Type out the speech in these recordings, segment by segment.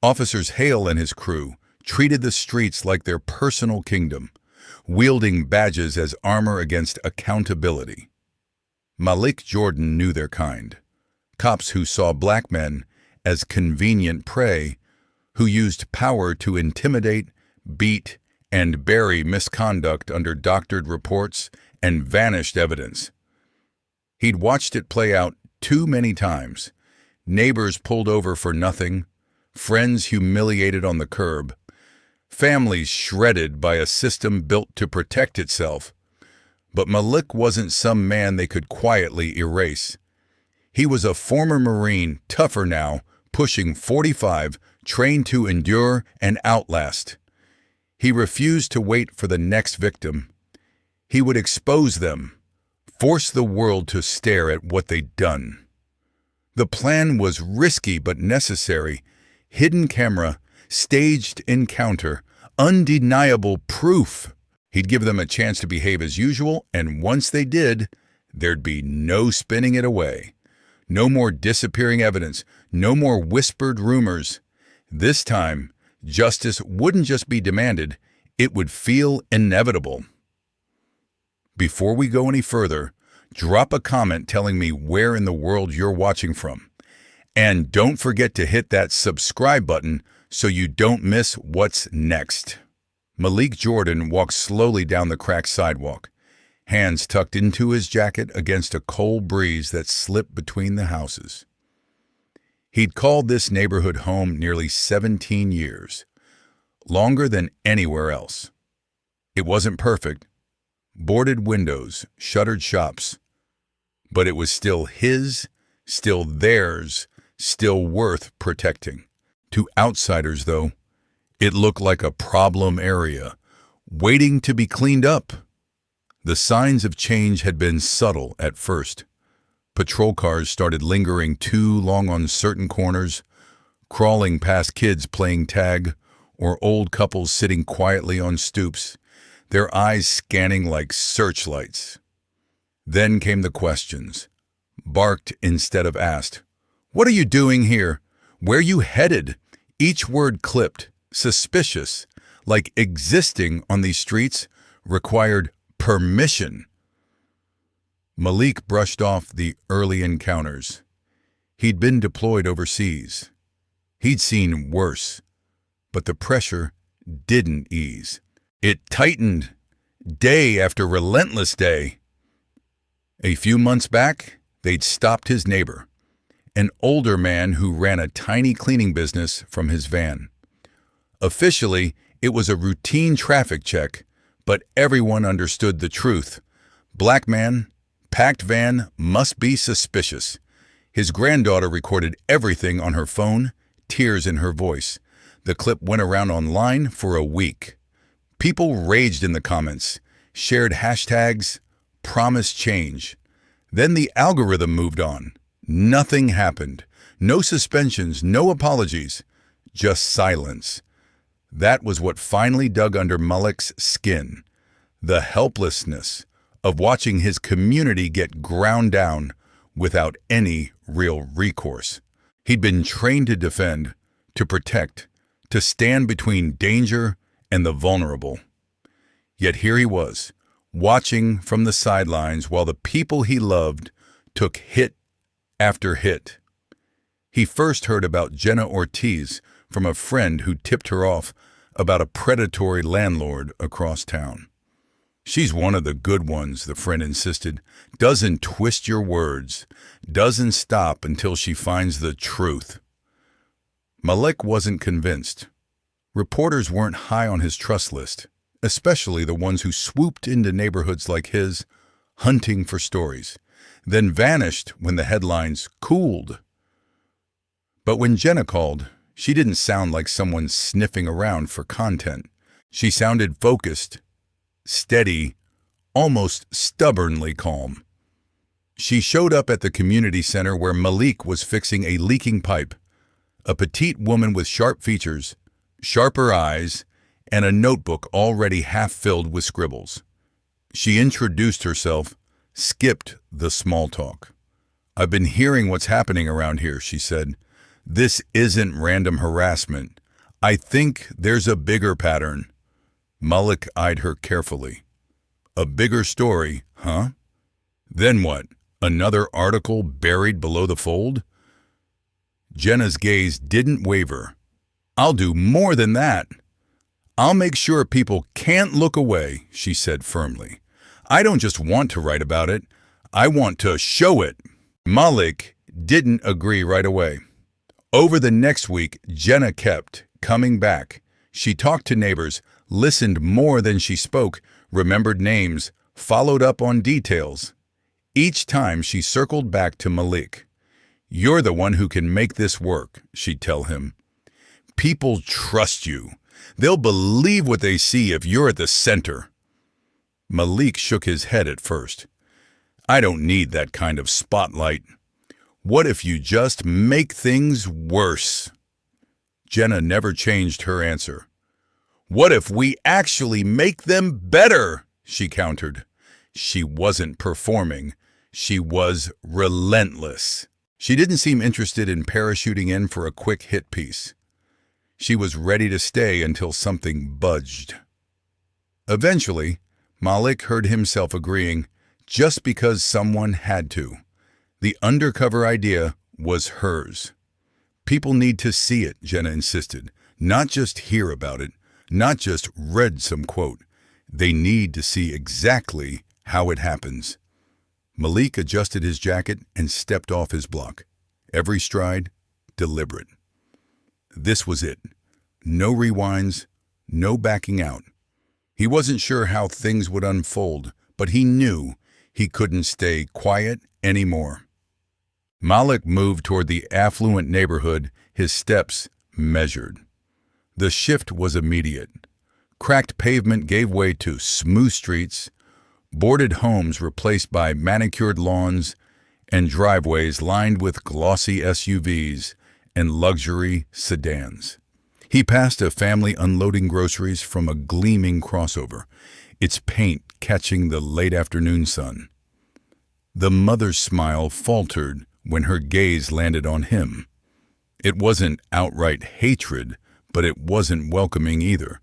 Officers Hale and his crew treated the streets like their personal kingdom, wielding badges as armor against accountability. Malik Jordan knew their kind. Cops who saw black men as convenient prey, who used power to intimidate, beat, and bury misconduct under doctored reports and vanished evidence. He'd watched it play out too many times. Neighbors pulled over for nothing, friends humiliated on the curb, families shredded by a system built to protect itself. But Malik wasn't some man they could quietly erase. He was a former Marine, tougher now, pushing 45, trained to endure and outlast. He refused to wait for the next victim. He would expose them, force the world to stare at what they'd done. The plan was risky but necessary. Hidden camera, staged encounter, undeniable proof. He'd give them a chance to behave as usual, and once they did, there'd be no spinning it away. No more disappearing evidence, no more whispered rumors. This time, justice wouldn't just be demanded, it would feel inevitable. Before we go any further, drop a comment telling me where in the world you're watching from. And don't forget to hit that subscribe button so you don't miss what's next. Malik Jordan walked slowly down the cracked sidewalk, hands tucked into his jacket against a cold breeze that slipped between the houses. He'd called this neighborhood home nearly 17 years, longer than anywhere else. It wasn't perfect, boarded windows, shuttered shops, but it was still his, still theirs, still worth protecting. To outsiders, though, it looked like a problem area, waiting to be cleaned up. The signs of change had been subtle at first. Patrol cars started lingering too long on certain corners, crawling past kids playing tag, or old couples sitting quietly on stoops, their eyes scanning like searchlights. Then came the questions, barked instead of asked. "What are you doing here? Where you headed?" Each word clipped, suspicious, like existing on these streets required permission. Malik brushed off the early encounters. He'd been deployed overseas. He'd seen worse, but the pressure didn't ease. It tightened, day after relentless day. A few months back, they'd stopped his neighbor, an older man who ran a tiny cleaning business from his van. Officially, it was a routine traffic check, but everyone understood the truth. Black man, packed van, must be suspicious. His granddaughter recorded everything on her phone, tears in her voice. The clip went around online for a week. People raged in the comments, shared hashtags, promised change. Then the algorithm moved on. Nothing happened. No suspensions, no apologies, just silence. That was what finally dug under Malik's skin. The helplessness of watching his community get ground down without any real recourse. He'd been trained to defend, to protect, to stand between danger and the vulnerable. Yet here he was, watching from the sidelines while the people he loved took hit after hit. He first heard about Jenna Ortiz from a friend who tipped her off about a predatory landlord across town. "She's one of the good ones," the friend insisted. "Doesn't twist your words, doesn't stop until she finds the truth." Malik wasn't convinced. Reporters weren't high on his trust list, especially the ones who swooped into neighborhoods like his, hunting for stories, then vanished when the headlines cooled. But when Jenna called, she didn't sound like someone sniffing around for content. She sounded focused, steady, almost stubbornly calm. She showed up at the community center where Malik was fixing a leaking pipe, a petite woman with sharp features, sharper eyes, and a notebook already half filled with scribbles. She introduced herself, skipped the small talk. "I've been hearing what's happening around here," she said. This isn't random harassment. I think there's a bigger pattern. Malik eyed her carefully. A bigger story, huh? Then what? Another article buried below the fold? Jenna's gaze didn't waver. I'll do more than that. I'll make sure people can't look away, she said firmly. I don't just want to write about it. I want to show it. Malik didn't agree right away. Over the next week, Jenna kept coming back. She talked to neighbors, listened more than she spoke, remembered names, followed up on details. Each time she circled back to Malik. You're the one who can make this work, she'd tell him. People trust you. They'll believe what they see if you're at the center. Malik shook his head at first. I don't need that kind of spotlight. What if you just make things worse? Jenna never changed her answer. What if we actually make them better? She countered. She wasn't performing. She was relentless. She didn't seem interested in parachuting in for a quick hit piece. She was ready to stay until something budged. Eventually, Malik heard himself agreeing, just because someone had to. The undercover idea was hers. People need to see it, Jenna insisted, not just hear about it, not just read some quote. They need to see exactly how it happens. Malik adjusted his jacket and stepped off his block. Every stride, deliberate. This was it. No rewinds, no backing out. He wasn't sure how things would unfold, but he knew he couldn't stay quiet anymore. Malik moved toward the affluent neighborhood, his steps measured. The shift was immediate. Cracked pavement gave way to smooth streets, boarded homes replaced by manicured lawns, and driveways lined with glossy SUVs and luxury sedans. He passed a family unloading groceries from a gleaming crossover, its paint catching the late afternoon sun. The mother's smile faltered when her gaze landed on him. It wasn't outright hatred, but it wasn't welcoming either.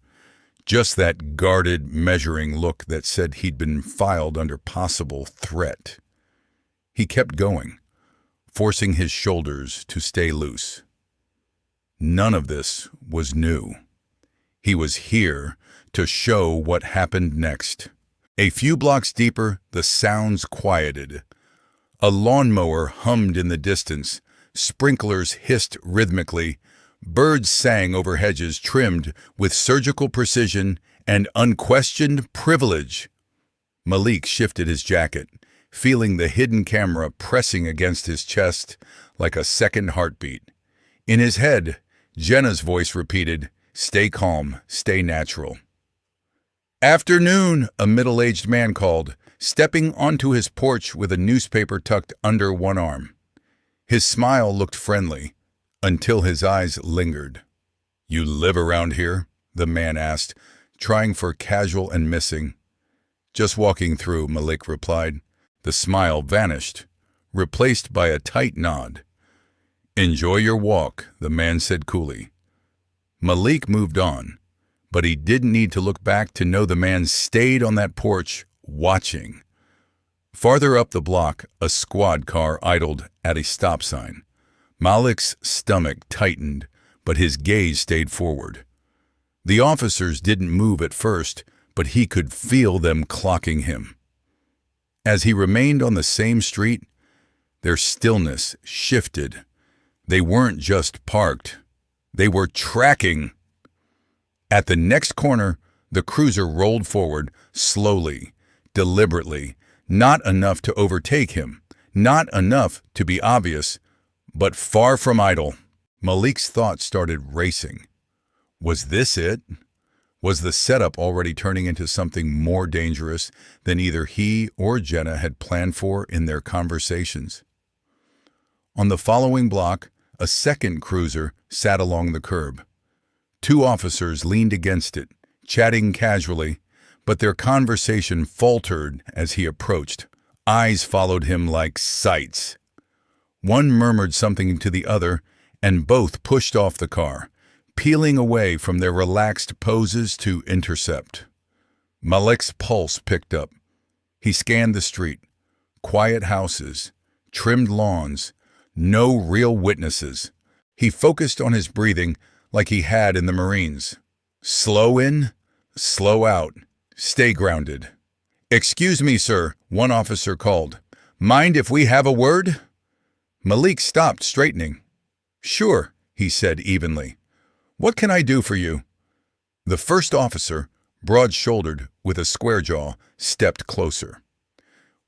Just that guarded, measuring look that said he'd been filed under possible threat. He kept going, forcing his shoulders to stay loose. None of this was new. He was here to show what happened next. A few blocks deeper, the sounds quieted. A lawnmower hummed in the distance, sprinklers hissed rhythmically, birds sang over hedges trimmed with surgical precision and unquestioned privilege. Malik shifted his jacket, feeling the hidden camera pressing against his chest like a second heartbeat. In his head, Jenna's voice repeated, "Stay calm, stay natural." "Afternoon," a middle-aged man called, stepping onto his porch with a newspaper tucked under one arm. His smile looked friendly, until his eyes lingered. "You live around here?" the man asked, trying for casual and missing. "Just walking through," Malik replied. The smile vanished, replaced by a tight nod. "Enjoy your walk," the man said coolly. Malik moved on, but he didn't need to look back to know the man stayed on that porch, watching. Farther up the block, a squad car idled at a stop sign. Malik's stomach tightened, but his gaze stayed forward. The officers didn't move at first, but he could feel them clocking him. As he remained on the same street, their stillness shifted. They weren't just parked. They were tracking. At the next corner, the cruiser rolled forward, slowly, deliberately, not enough to overtake him, not enough to be obvious, but far from idle. Malik's thoughts started racing. Was this it? Was the setup already turning into something more dangerous than either he or Jenna had planned for in their conversations? On the following block, a second cruiser sat along the curb. Two officers leaned against it, chatting casually, but their conversation faltered as he approached. Eyes followed him like sights. One murmured something to the other, and both pushed off the car, peeling away from their relaxed poses to intercept. Malik's pulse picked up. He scanned the street. Quiet houses, trimmed lawns, no real witnesses. He focused on his breathing like he had in the Marines. Slow in, slow out. Stay grounded. "Excuse me, sir," one officer called. "Mind if we have a word?" Malik stopped, straightening. "Sure," he said evenly. "What can I do for you?" The first officer, broad-shouldered with a square jaw, stepped closer.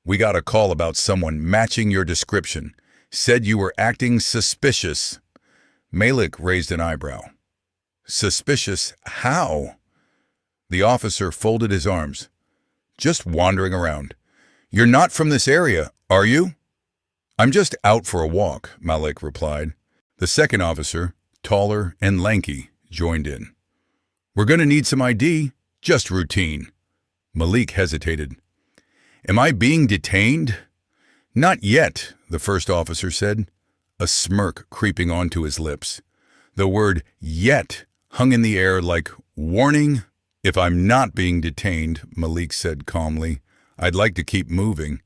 "We got a call about someone matching your description. Said you were acting suspicious." Malik raised an eyebrow. "Suspicious how?" The officer folded his arms. "Just wandering around. You're not from this area, are you?" "I'm just out for a walk," Malik replied. The second officer, taller and lanky, joined in. "We're going to need some ID, just routine." Malik hesitated. "Am I being detained?" "Not yet," the first officer said, a smirk creeping onto his lips. The word "yet" hung in the air like warning. "If I'm not being detained," Malik said calmly, "I'd like to keep moving."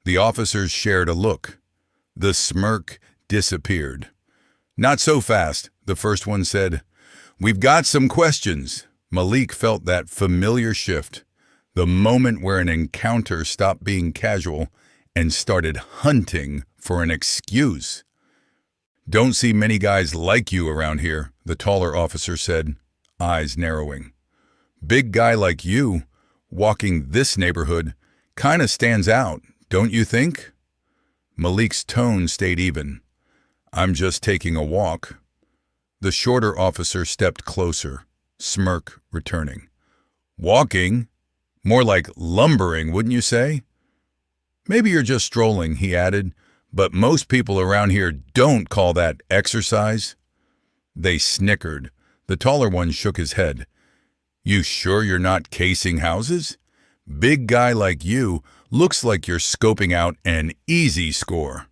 The officers shared a look. The smirk disappeared. "Not so fast," the first one said. "We've got some questions." Malik felt that familiar shift, the moment where an encounter stopped being casual and started hunting for an excuse. "Don't see many guys like you around here," the taller officer said, eyes narrowing. "Big guy like you, walking this neighborhood, kinda stands out, don't you think?" Malik's tone stayed even. "I'm just taking a walk." The shorter officer stepped closer, smirk returning. "Walking? More like lumbering, wouldn't you say?" "Maybe you're just strolling," he added, "but most people around here don't call that exercise." They snickered. The taller one shook his head. "You sure you're not casing houses? Big guy like you looks like you're scoping out an easy score."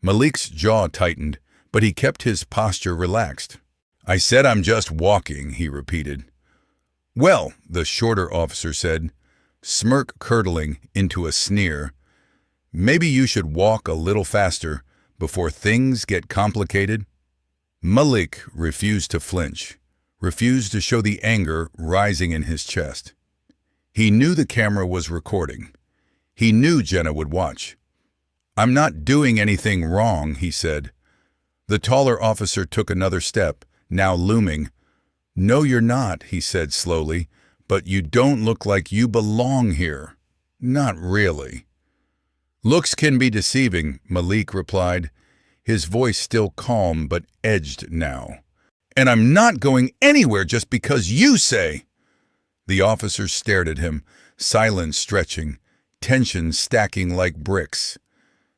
Malik's jaw tightened, but he kept his posture relaxed. "I said I'm just walking," he repeated. "Well," the shorter officer said, smirk curdling into a sneer, "maybe you should walk a little faster before things get complicated." Malik refused to flinch, refused to show the anger rising in his chest. He knew the camera was recording. He knew Jenna would watch. "I'm not doing anything wrong," he said. The taller officer took another step, now looming. "No, you're not," he said slowly, "but you don't look like you belong here. Not really." "Looks can be deceiving," Malik replied, his voice still calm but edged now. "And I'm not going anywhere just because you say." The officers stared at him, silence stretching, tension stacking like bricks.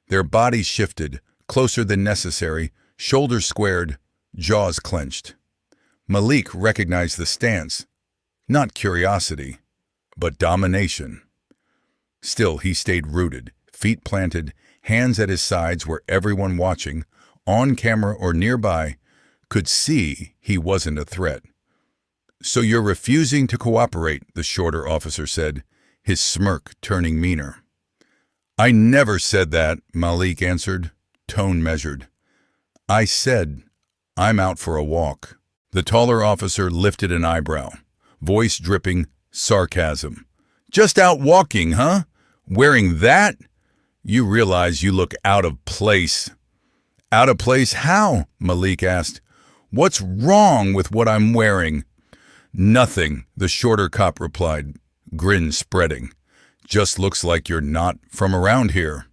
Their bodies shifted, closer than necessary, shoulders squared, jaws clenched. Malik recognized the stance, not curiosity, but domination. Still, he stayed rooted, feet planted, hands at his sides where everyone watching, on camera or nearby, could see he wasn't a threat. "So you're refusing to cooperate," the shorter officer said, his smirk turning meaner. "I never said that," Malik answered, tone measured. "I said, I'm out for a walk." The taller officer lifted an eyebrow, voice dripping sarcasm. "Just out walking, huh? Wearing that? You realize you look out of place." "Out of place how?" Malik asked. "What's wrong with what I'm wearing?" "Nothing," the shorter cop replied, grin spreading. "Just looks like you're not from around here."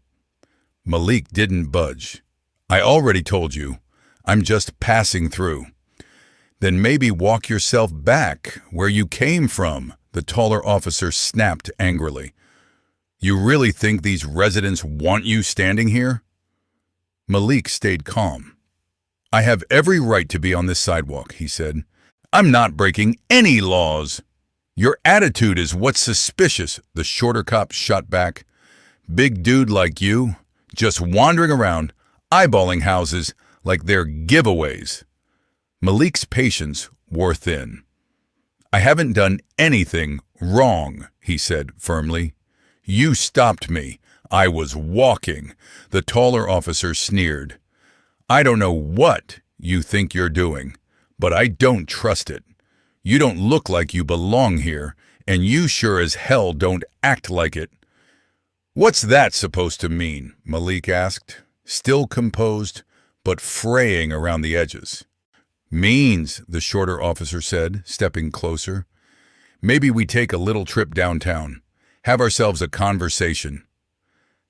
Malik didn't budge. "I already told you. I'm just passing through." "Then maybe walk yourself back where you came from," the taller officer snapped angrily. "You really think these residents want you standing here?" Malik stayed calm. "I have every right to be on this sidewalk," he said. "I'm not breaking any laws." "Your attitude is what's suspicious," the shorter cop shot back. "Big dude like you, just wandering around, eyeballing houses, like they're giveaways. Malik's patience wore thin. "I haven't done anything wrong," he said firmly. "You stopped me. I was walking." The taller officer sneered. "I don't know what you think you're doing, but I don't trust it. You don't look like you belong here, and you sure as hell don't act like it." "What's that supposed to mean?" Malik asked, still composed, but fraying around the edges. "Means," the shorter officer said, stepping closer, "maybe we take a little trip downtown, have ourselves a conversation."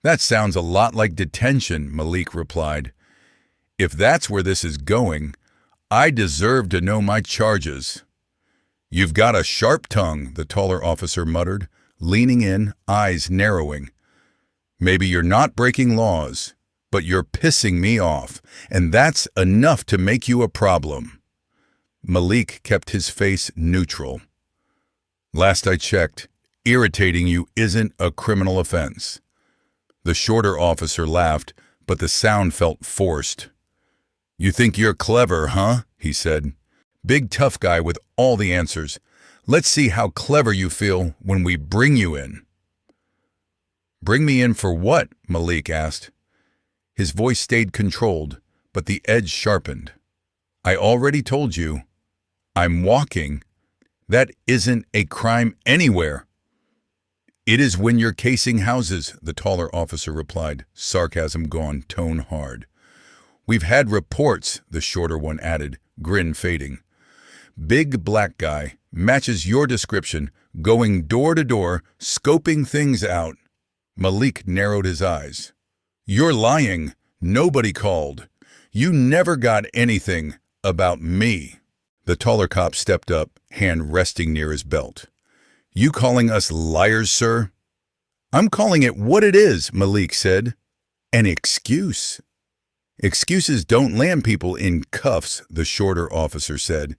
"That sounds a lot like detention," Malik replied. "If that's where this is going, I deserve to know my charges." "You've got a sharp tongue," the taller officer muttered, leaning in, eyes narrowing. "Maybe you're not breaking laws, but you're pissing me off, and that's enough to make you a problem." Malik kept his face neutral. "Last I checked, irritating you isn't a criminal offense." The shorter officer laughed, but the sound felt forced. "You think you're clever, huh?" he said. "Big tough guy with all the answers. Let's see how clever you feel when we bring you in." "Bring me in for what?" Malik asked. His voice stayed controlled, but the edge sharpened. "I already told you. I'm walking. That isn't a crime anywhere." "It is when you're casing houses," the taller officer replied, sarcasm gone, tone hard. "We've had reports," the shorter one added, grin fading. "Big black guy, matches your description, going door to door, scoping things out." Malik narrowed his eyes. "You're lying. Nobody called. You never got anything about me." The taller cop stepped up, hand resting near his belt. "You calling us liars, sir?" "I'm calling it what it is," Malik said. "An excuse." "Excuses don't land people in cuffs," the shorter officer said.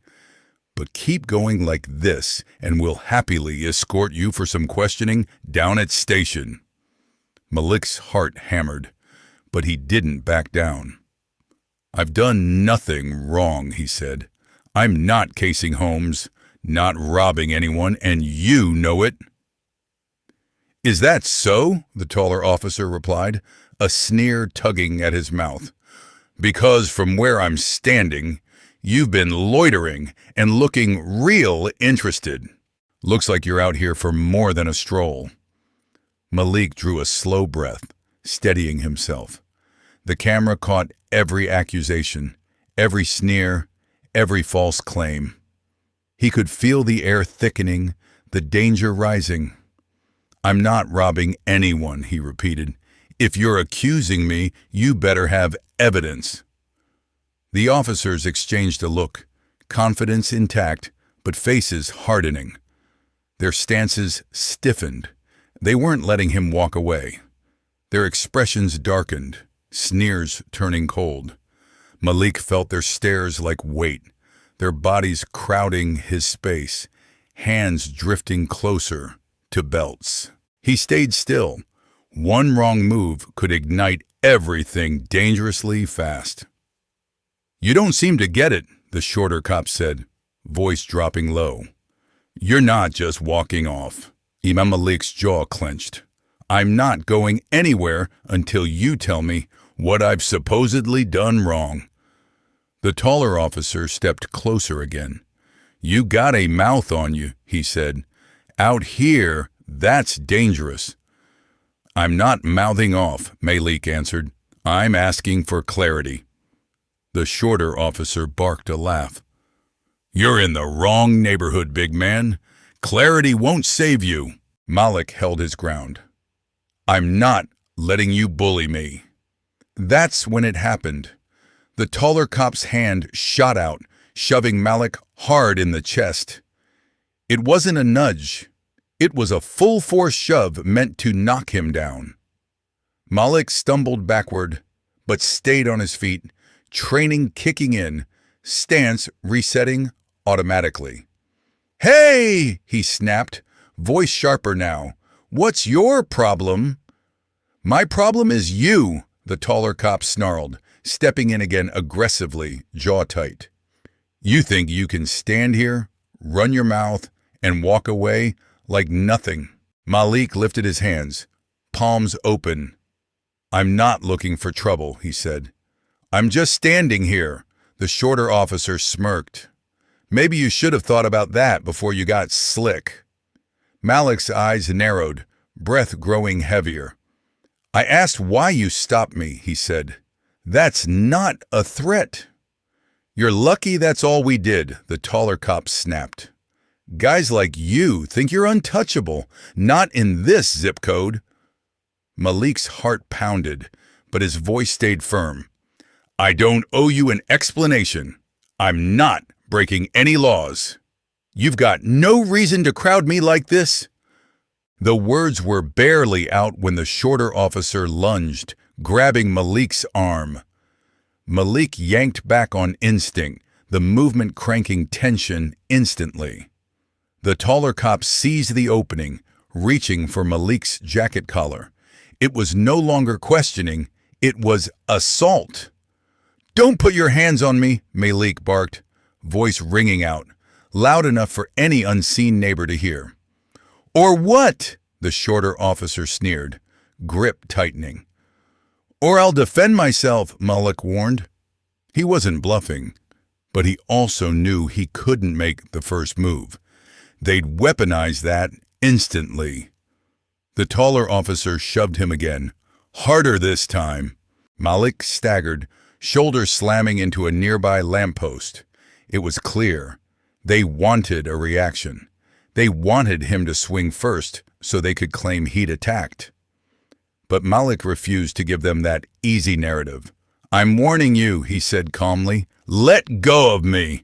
"But keep going like this, and we'll happily escort you for some questioning down at station." Malik's heart hammered, but he didn't back down. "I've done nothing wrong," he said. "I'm not casing homes, not robbing anyone, and you know it." "Is that so?" the taller officer replied, a sneer tugging at his mouth. "Because from where I'm standing, you've been loitering and looking real interested. Looks like you're out here for more than a stroll." Malik drew a slow breath, steadying himself. The camera caught every accusation, every sneer, every false claim. He could feel the air thickening, the danger rising. "I'm not robbing anyone," he repeated. "If you're accusing me, you better have evidence." The officers exchanged a look, confidence intact, but faces hardening. Their stances stiffened. They weren't letting him walk away. Their expressions darkened, sneers turning cold. Malik felt their stares like weight, their bodies crowding his space, hands drifting closer to belts. He stayed still. One wrong move could ignite everything dangerously fast. "You don't seem to get it," the shorter cop said, voice dropping low. "You're not just walking off." Imam Malik's jaw clenched. "I'm not going anywhere until you tell me what I've supposedly done wrong." The taller officer stepped closer again. "You got a mouth on you," he said. "Out here, that's dangerous." "I'm not mouthing off," Malik answered. "I'm asking for clarity." The shorter officer barked a laugh. "You're in the wrong neighborhood, big man. Clarity won't save you." Malik held his ground. "I'm not letting you bully me." That's when it happened. The taller cop's hand shot out, shoving Malik hard in the chest. It wasn't a nudge. It was a full-force shove meant to knock him down. Malik stumbled backward, but stayed on his feet, training kicking in, stance resetting automatically. "Hey!" he snapped, voice sharper now. "What's your problem?" "My problem is you," the taller cop snarled, stepping in again aggressively, jaw tight. "You think you can stand here, run your mouth, and walk away like nothing?" Malik lifted his hands, palms open. "I'm not looking for trouble," he said. "I'm just standing here." The shorter officer smirked. "Maybe you should have thought about that before you got slick." Malik's eyes narrowed, breath growing heavier. "I asked why you stopped me," he said. "That's not a threat." "You're lucky that's all we did," the taller cop snapped. "Guys like you think you're untouchable, not in this zip code." Malik's heart pounded, but his voice stayed firm. "I don't owe you an explanation. I'm not breaking any laws. You've got no reason to crowd me like this." The words were barely out when the shorter officer lunged, grabbing Malik's arm. Malik yanked back on instinct, the movement cranking tension instantly. The taller cop seized the opening, reaching for Malik's jacket collar. It was no longer questioning, it was assault. "Don't put your hands on me," Malik barked, voice ringing out, loud enough for any unseen neighbor to hear. "Or what?" the shorter officer sneered, grip tightening. "Or I'll defend myself," Malik warned. He wasn't bluffing, but he also knew he couldn't make the first move. They'd weaponize that instantly. The taller officer shoved him again, harder this time. Malik staggered, shoulder slamming into a nearby lamppost. It was clear. They wanted a reaction. They wanted him to swing first so they could claim he'd attacked. But Malik refused to give them that easy narrative. "I'm warning you," he said calmly. "Let go of me."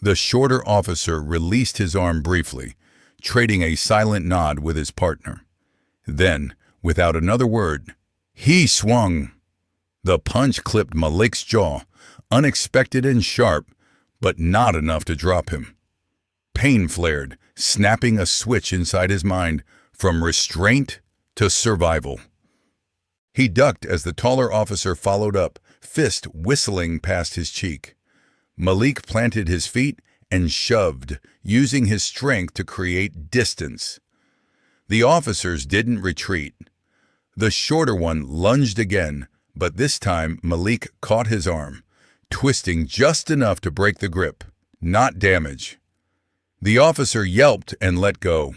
The shorter officer released his arm briefly, trading a silent nod with his partner. Then, without another word, he swung. The punch clipped Malik's jaw, unexpected and sharp, but not enough to drop him. Pain flared, snapping a switch inside his mind from restraint to survival. He ducked as the taller officer followed up, fist whistling past his cheek. Malik planted his feet and shoved, using his strength to create distance. The officers didn't retreat. The shorter one lunged again, but this time Malik caught his arm, twisting just enough to break the grip, not damage. The officer yelped and let go.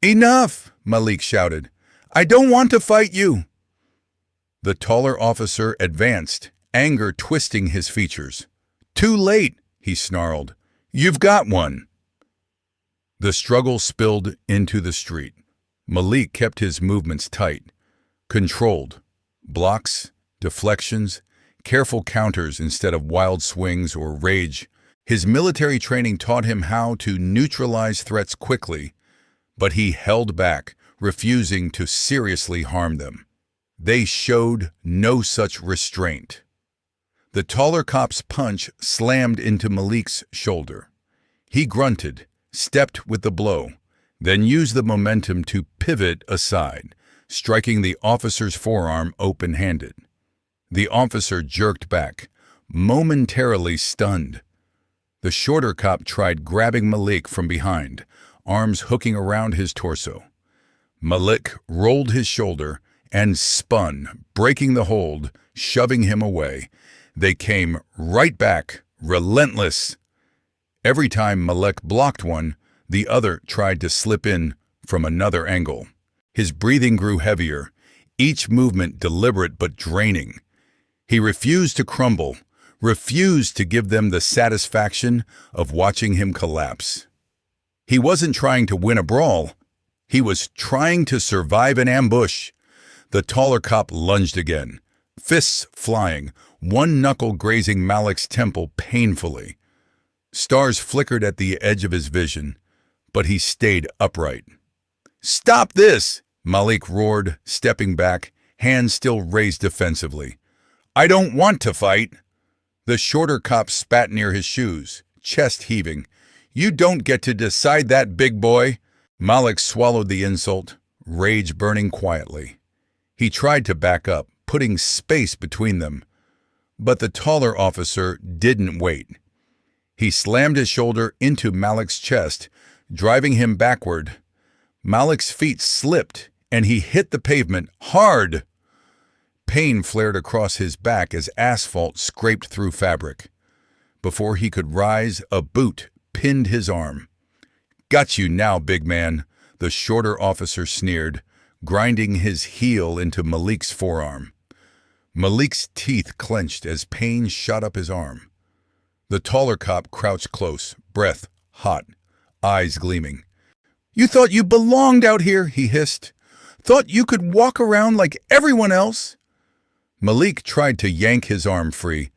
"Enough!" Malik shouted. "I don't want to fight you." The taller officer advanced, anger twisting his features. "Too late," he snarled. "You've got one." The struggle spilled into the street. Malik kept his movements tight, controlled. Blocks, deflections, careful counters instead of wild swings or rage. His military training taught him how to neutralize threats quickly, but he held back, refusing to seriously harm them. They showed no such restraint. The taller cop's punch slammed into Malik's shoulder. He grunted, stepped with the blow, then used the momentum to pivot aside, striking the officer's forearm open-handed. The officer jerked back, momentarily stunned. The shorter cop tried grabbing Malik from behind, arms hooking around his torso. Malik rolled his shoulder and spun, breaking the hold, shoving him away. They came right back, relentless. Every time Malik blocked one, the other tried to slip in from another angle. His breathing grew heavier, each movement deliberate but draining. He refused to crumble, refused to give them the satisfaction of watching him collapse. He wasn't trying to win a brawl. He was trying to survive an ambush. The taller cop lunged again, fists flying, one knuckle grazing Malik's temple painfully. Stars flickered at the edge of his vision, but he stayed upright. "Stop this!" Malik roared, stepping back, hands still raised defensively. "I don't want to fight." The shorter cop spat near his shoes, chest heaving. "You don't get to decide that, big boy." Malik swallowed the insult, rage burning quietly. He tried to back up, putting space between them, But the taller officer didn't wait. He slammed his shoulder into Malik's chest, driving him backward. Malik's feet slipped, and he hit the pavement hard. Pain flared across his back as asphalt scraped through fabric. Before he could rise, a boot pinned his arm. "Got you now, big man," the shorter officer sneered, grinding his heel into Malik's forearm. Malik's teeth clenched as pain shot up his arm. The taller cop crouched close, breath hot, eyes gleaming. "You thought you belonged out here," he hissed. "Thought you could walk around like everyone else?" Malik tried to yank his arm free,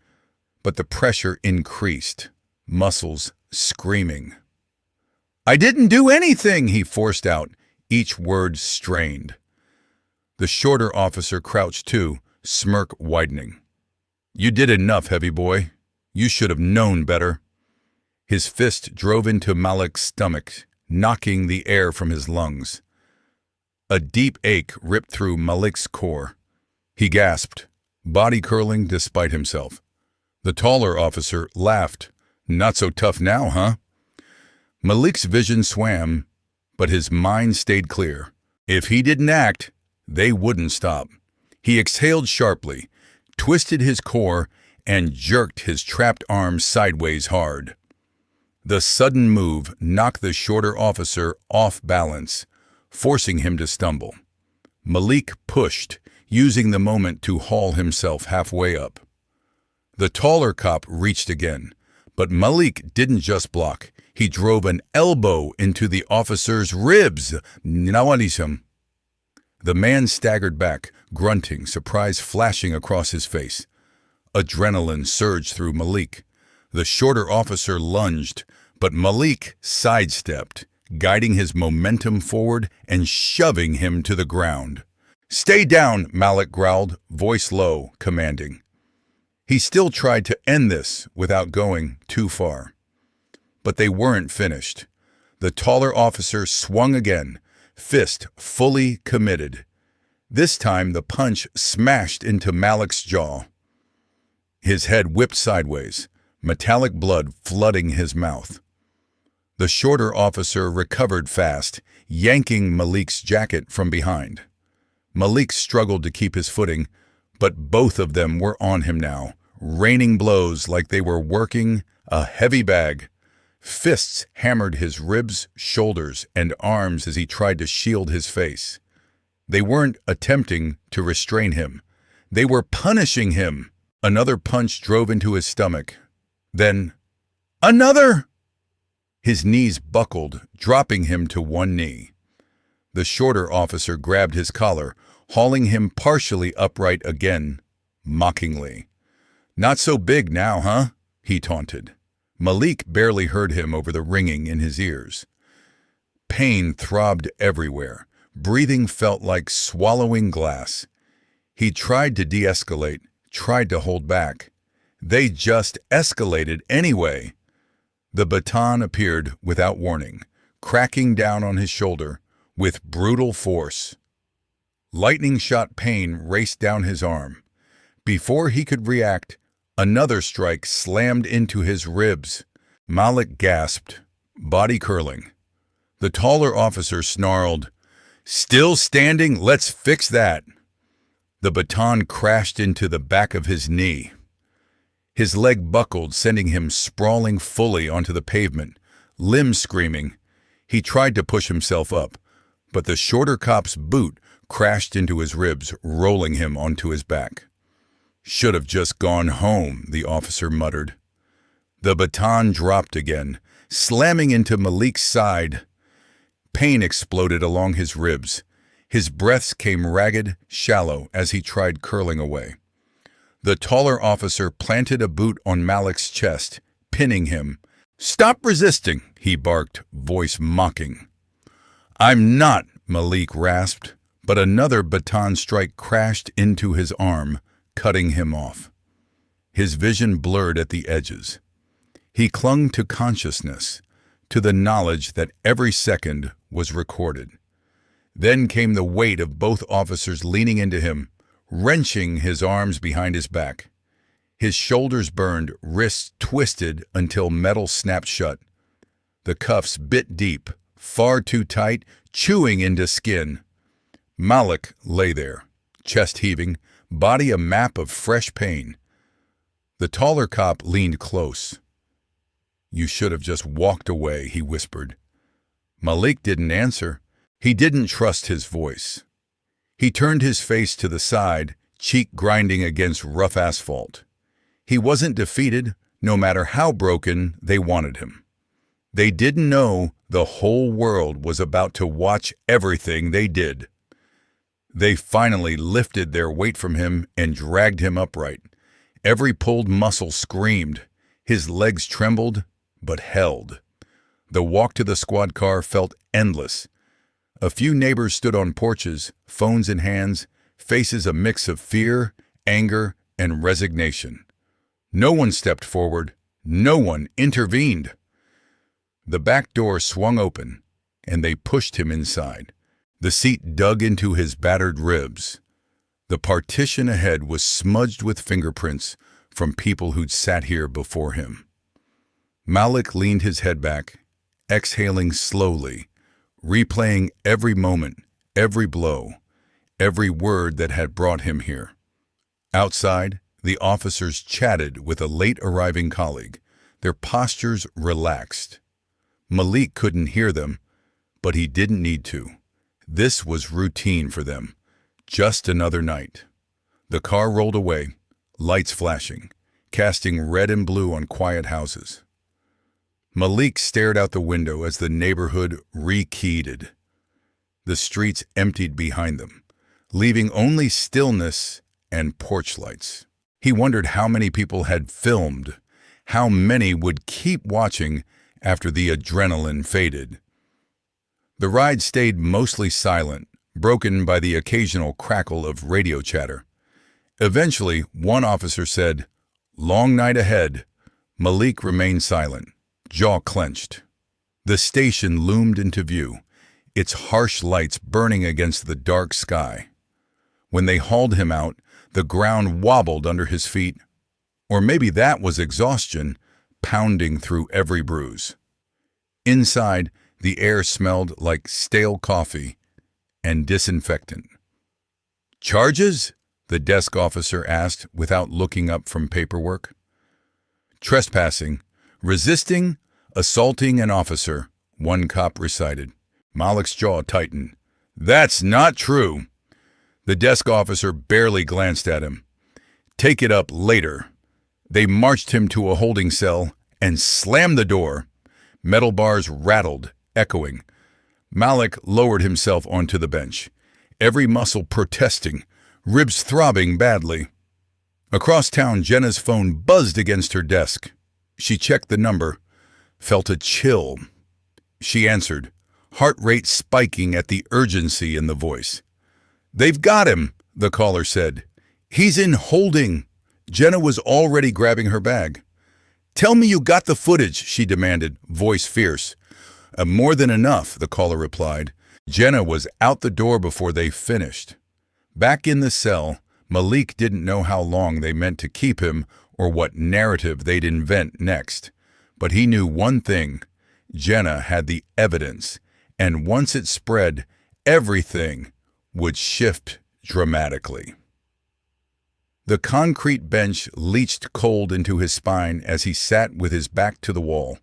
but the pressure increased, muscles screaming. "I didn't do anything," he forced out, each word strained. The shorter officer crouched too, smirk widening. "You did enough, heavy boy. You should have known better." His fist drove into Malik's stomach, knocking the air from his lungs. A deep ache ripped through Malik's core. He gasped, body curling despite himself. The taller officer laughed. "Not so tough now, huh?" Malik's vision swam, but his mind stayed clear. If he didn't act, they wouldn't stop. He exhaled sharply, twisted his core, and jerked his trapped arm sideways hard. The sudden move knocked the shorter officer off balance, forcing him to stumble. Malik pushed, using the moment to haul himself halfway up. The taller cop reached again, but Malik didn't just block. He drove an elbow into the officer's ribs. "Nawalism." The man staggered back, grunting, surprise flashing across his face. Adrenaline surged through Malik. The shorter officer lunged, but Malik sidestepped, guiding his momentum forward and shoving him to the ground. "Stay down," Malik growled, voice low, commanding. He still tried to end this without going too far. But they weren't finished. The taller officer swung again, fist fully committed. This time the punch smashed into Malik's jaw. His head whipped sideways, metallic blood flooding his mouth. The shorter officer recovered fast, yanking Malik's jacket from behind. Malik struggled to keep his footing, but both of them were on him now, raining blows like they were working a heavy bag. Fists hammered his ribs, shoulders, and arms as he tried to shield his face. They weren't attempting to restrain him. They were punishing him. Another punch drove into his stomach. Then, another! His knees buckled, dropping him to one knee. The shorter officer grabbed his collar, hauling him partially upright again, mockingly. "Not so big now, huh?" he taunted. Malik barely heard him over the ringing in his ears. Pain throbbed everywhere. Breathing felt like swallowing glass. He tried to de-escalate, tried to hold back. They just escalated anyway. The baton appeared without warning, cracking down on his shoulder with brutal force. Lightning-shot pain raced down his arm. Before he could react, another strike slammed into his ribs. Malik gasped, body curling. The taller officer snarled, "Still standing? Let's fix that." The baton crashed into the back of his knee. His leg buckled, sending him sprawling fully onto the pavement, limbs screaming. He tried to push himself up, but the shorter cop's boot crashed into his ribs, rolling him onto his back. "Should have just gone home," the officer muttered. The baton dropped again, slamming into Malik's side. Pain exploded along his ribs. His breaths came ragged, shallow as he tried curling away. The taller officer planted a boot on Malik's chest, pinning him. "Stop resisting," he barked, voice mocking. "I'm not," Malik rasped, but another baton strike crashed into his arm, cutting him off. His vision blurred at the edges. He clung to consciousness, to the knowledge that every second was recorded. Then came the weight of both officers leaning into him, wrenching his arms behind his back. His shoulders burned, wrists twisted until metal snapped shut. The cuffs bit deep, far too tight, chewing into skin. Malik lay there, chest heaving, body a map of fresh pain. The taller cop leaned close. "You should have just walked away," he whispered. Malik didn't answer. He didn't trust his voice. He turned his face to the side, cheek grinding against rough asphalt. He wasn't defeated, no matter how broken they wanted him. They didn't know the whole world was about to watch everything they did. They finally lifted their weight from him and dragged him upright. Every pulled muscle screamed. His legs trembled, but held. The walk to the squad car felt endless. A few neighbors stood on porches, phones in hands, faces a mix of fear, anger, and resignation. No one stepped forward. No one intervened. The back door swung open, and they pushed him inside. The seat dug into his battered ribs. The partition ahead was smudged with fingerprints from people who'd sat here before him. Malik leaned his head back, exhaling slowly, replaying every moment, every blow, every word that had brought him here. Outside, the officers chatted with a late-arriving colleague, their postures relaxed. Malik couldn't hear them, but he didn't need to. This was routine for them. Just another night. The car rolled away, lights flashing, casting red and blue on quiet houses. Malik stared out the window as the neighborhood rekeyed. The streets emptied behind them, leaving only stillness and porch lights. He wondered how many people had filmed, how many would keep watching after the adrenaline faded. The ride stayed mostly silent, broken by the occasional crackle of radio chatter. Eventually, one officer said, "Long night ahead." Malik remained silent, jaw clenched. The station loomed into view, its harsh lights burning against the dark sky. When they hauled him out, the ground wobbled under his feet. Or maybe that was exhaustion, pounding through every bruise. Inside, the air smelled like stale coffee and disinfectant. "Charges?" the desk officer asked without looking up from paperwork. "Trespassing, resisting, assaulting an officer," one cop recited. Malik's jaw tightened. "That's not true." The desk officer barely glanced at him. "Take it up later." They marched him to a holding cell and slammed the door. Metal bars rattled, echoing. Malik lowered himself onto the bench, every muscle protesting, ribs throbbing badly. Across town, Jenna's phone buzzed against her desk. She checked the number, felt a chill. She answered, heart rate spiking at the urgency in the voice. "They've got him," the caller said. "He's in holding." Jenna was already grabbing her bag. "Tell me you got the footage," she demanded, voice fierce. More than enough," the caller replied. Jenna was out the door before they finished. Back in the cell, Malik didn't know how long they meant to keep him or what narrative they'd invent next. But he knew one thing. Jenna had the evidence, and once it spread, everything would shift dramatically. The concrete bench leached cold into his spine as he sat with his back to the wall,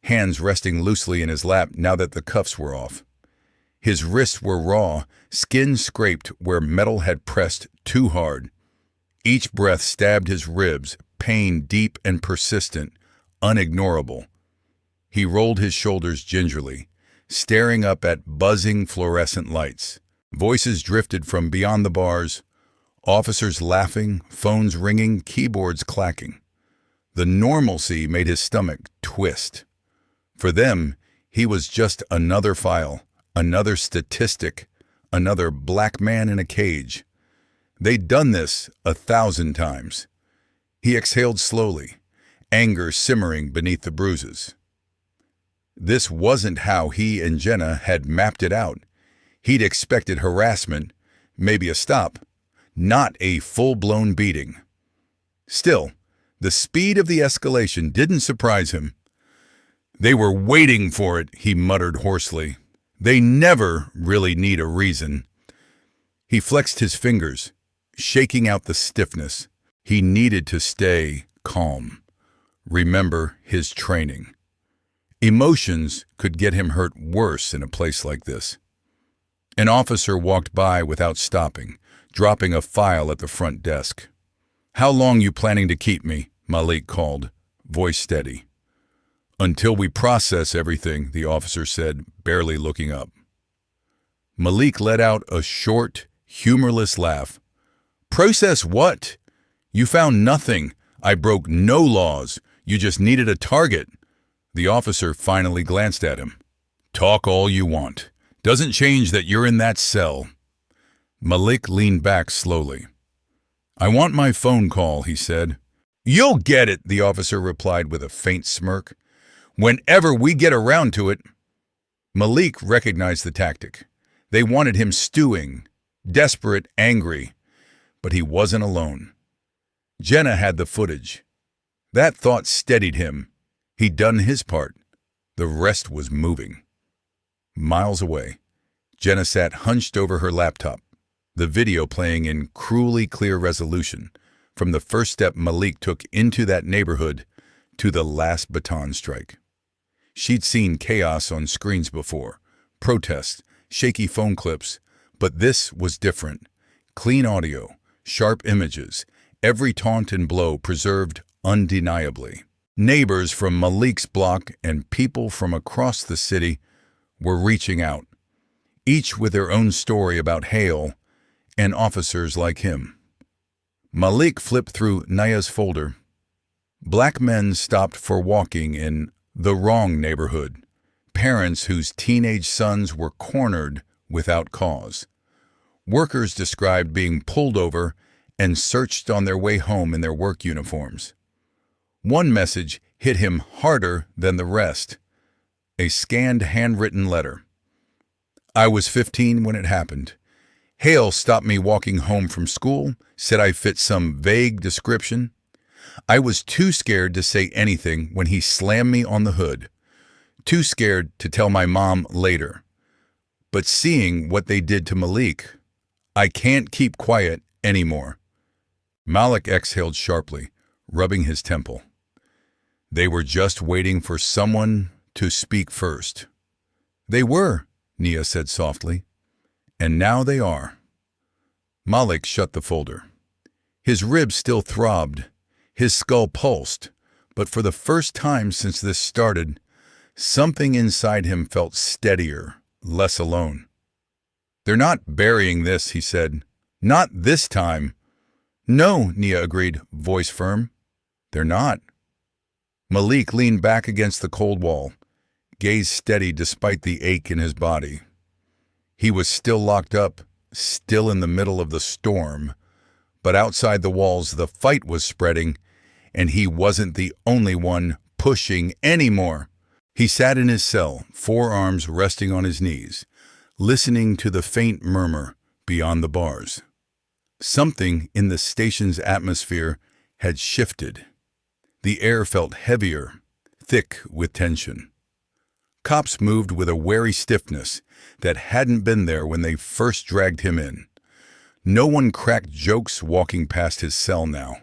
hands resting loosely in his lap now that the cuffs were off. His wrists were raw, skin scraped where metal had pressed too hard. Each breath stabbed his ribs, pain deep and persistent, unignorable. He rolled his shoulders gingerly, staring up at buzzing fluorescent lights. Voices drifted from beyond the bars, officers laughing, phones ringing, keyboards clacking. The normalcy made his stomach twist. For them, he was just another file, another statistic, another black man in a cage. They'd done this 1,000 times. He exhaled slowly, anger simmering beneath the bruises. This wasn't how he and Jenna had mapped it out. He'd expected harassment, maybe a stop, not a full-blown beating. Still, The speed of the escalation didn't surprise him. "They were waiting for it," he muttered hoarsely. "They never really need a reason." He flexed his fingers, shaking out the stiffness. He needed to stay calm. Remember his training. Emotions could get him hurt worse in a place like this. An officer walked by without stopping, dropping a file at the front desk. "How long you planning to keep me?" Malik called, voice steady. "Until we process everything," the officer said, barely looking up. Malik let out a short, humorless laugh. "Process what? You found nothing. I broke no laws. You just needed a target." The officer finally glanced at him. "Talk all you want. Doesn't change that you're in that cell." Malik leaned back slowly. "I want my phone call," he said. "You'll get it," the officer replied with a faint smirk. "Whenever we get around to it." Malik recognized the tactic. They wanted him stewing, desperate, angry. But he wasn't alone. Jenna had the footage. That thought steadied him. He'd done his part. The rest was moving. Miles away, Jenna sat hunched over her laptop, the video playing in cruelly clear resolution, from the first step Malik took into that neighborhood to the last baton strike. She'd seen chaos on screens before, protests, shaky phone clips, but this was different. Clean audio, sharp images, every taunt and blow preserved undeniably. Neighbors from Malik's block and people from across the city were reaching out, each with their own story about Hale and officers like him. Malik flipped through Nia's folder. Black men stopped for walking in the wrong neighborhood. Parents whose teenage sons were cornered without cause. Workers described being pulled over and searched on their way home in their work uniforms. One message hit him harder than the rest. A scanned handwritten letter. "I was 15 when it happened. Hale stopped me walking home from school, said I fit some vague description. I was too scared to say anything when he slammed me on the hood. Too scared to tell my mom later. But seeing what they did to Malik, I can't keep quiet anymore." Malik exhaled sharply, rubbing his temple. They were just waiting for someone to speak first. "They were," Nia said softly. "And now they are." Malik shut the folder. His ribs still throbbed, his skull pulsed, but for the first time since this started, something inside him felt steadier, less alone. "They're not burying this," he said. "Not this time." "No," Nia agreed, voice firm. "They're not." Malik leaned back against the cold wall, gaze steady despite the ache in his body. He was still locked up, still in the middle of the storm, but outside the walls the fight was spreading, and he wasn't the only one pushing anymore. He sat in his cell, forearms resting on his knees, listening to the faint murmur beyond the bars. Something in the station's atmosphere had shifted. The air felt heavier, thick with tension. Cops moved with a wary stiffness that hadn't been there when they first dragged him in. No one cracked jokes walking past his cell now.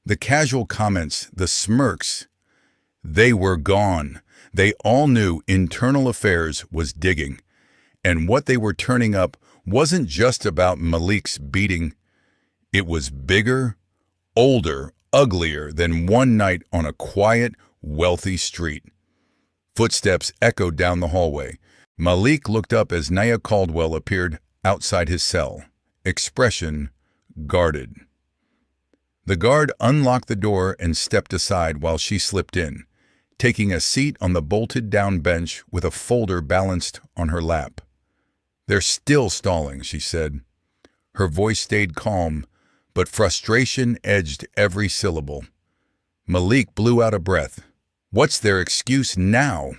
The casual comments, the smirks, they were gone. They all knew internal affairs was digging, and what they were turning up wasn't just about Malik's beating. It was bigger, older, uglier than one night on a quiet, wealthy street. Footsteps echoed down the hallway. Malik looked up as Nia Caldwell appeared outside his cell, expression guarded. The guard unlocked the door and stepped aside while she slipped in, taking a seat on the bolted-down bench with a folder balanced on her lap. "They're still stalling," she said. Her voice stayed calm, but frustration edged every syllable. Malik blew out a breath. What's their excuse now?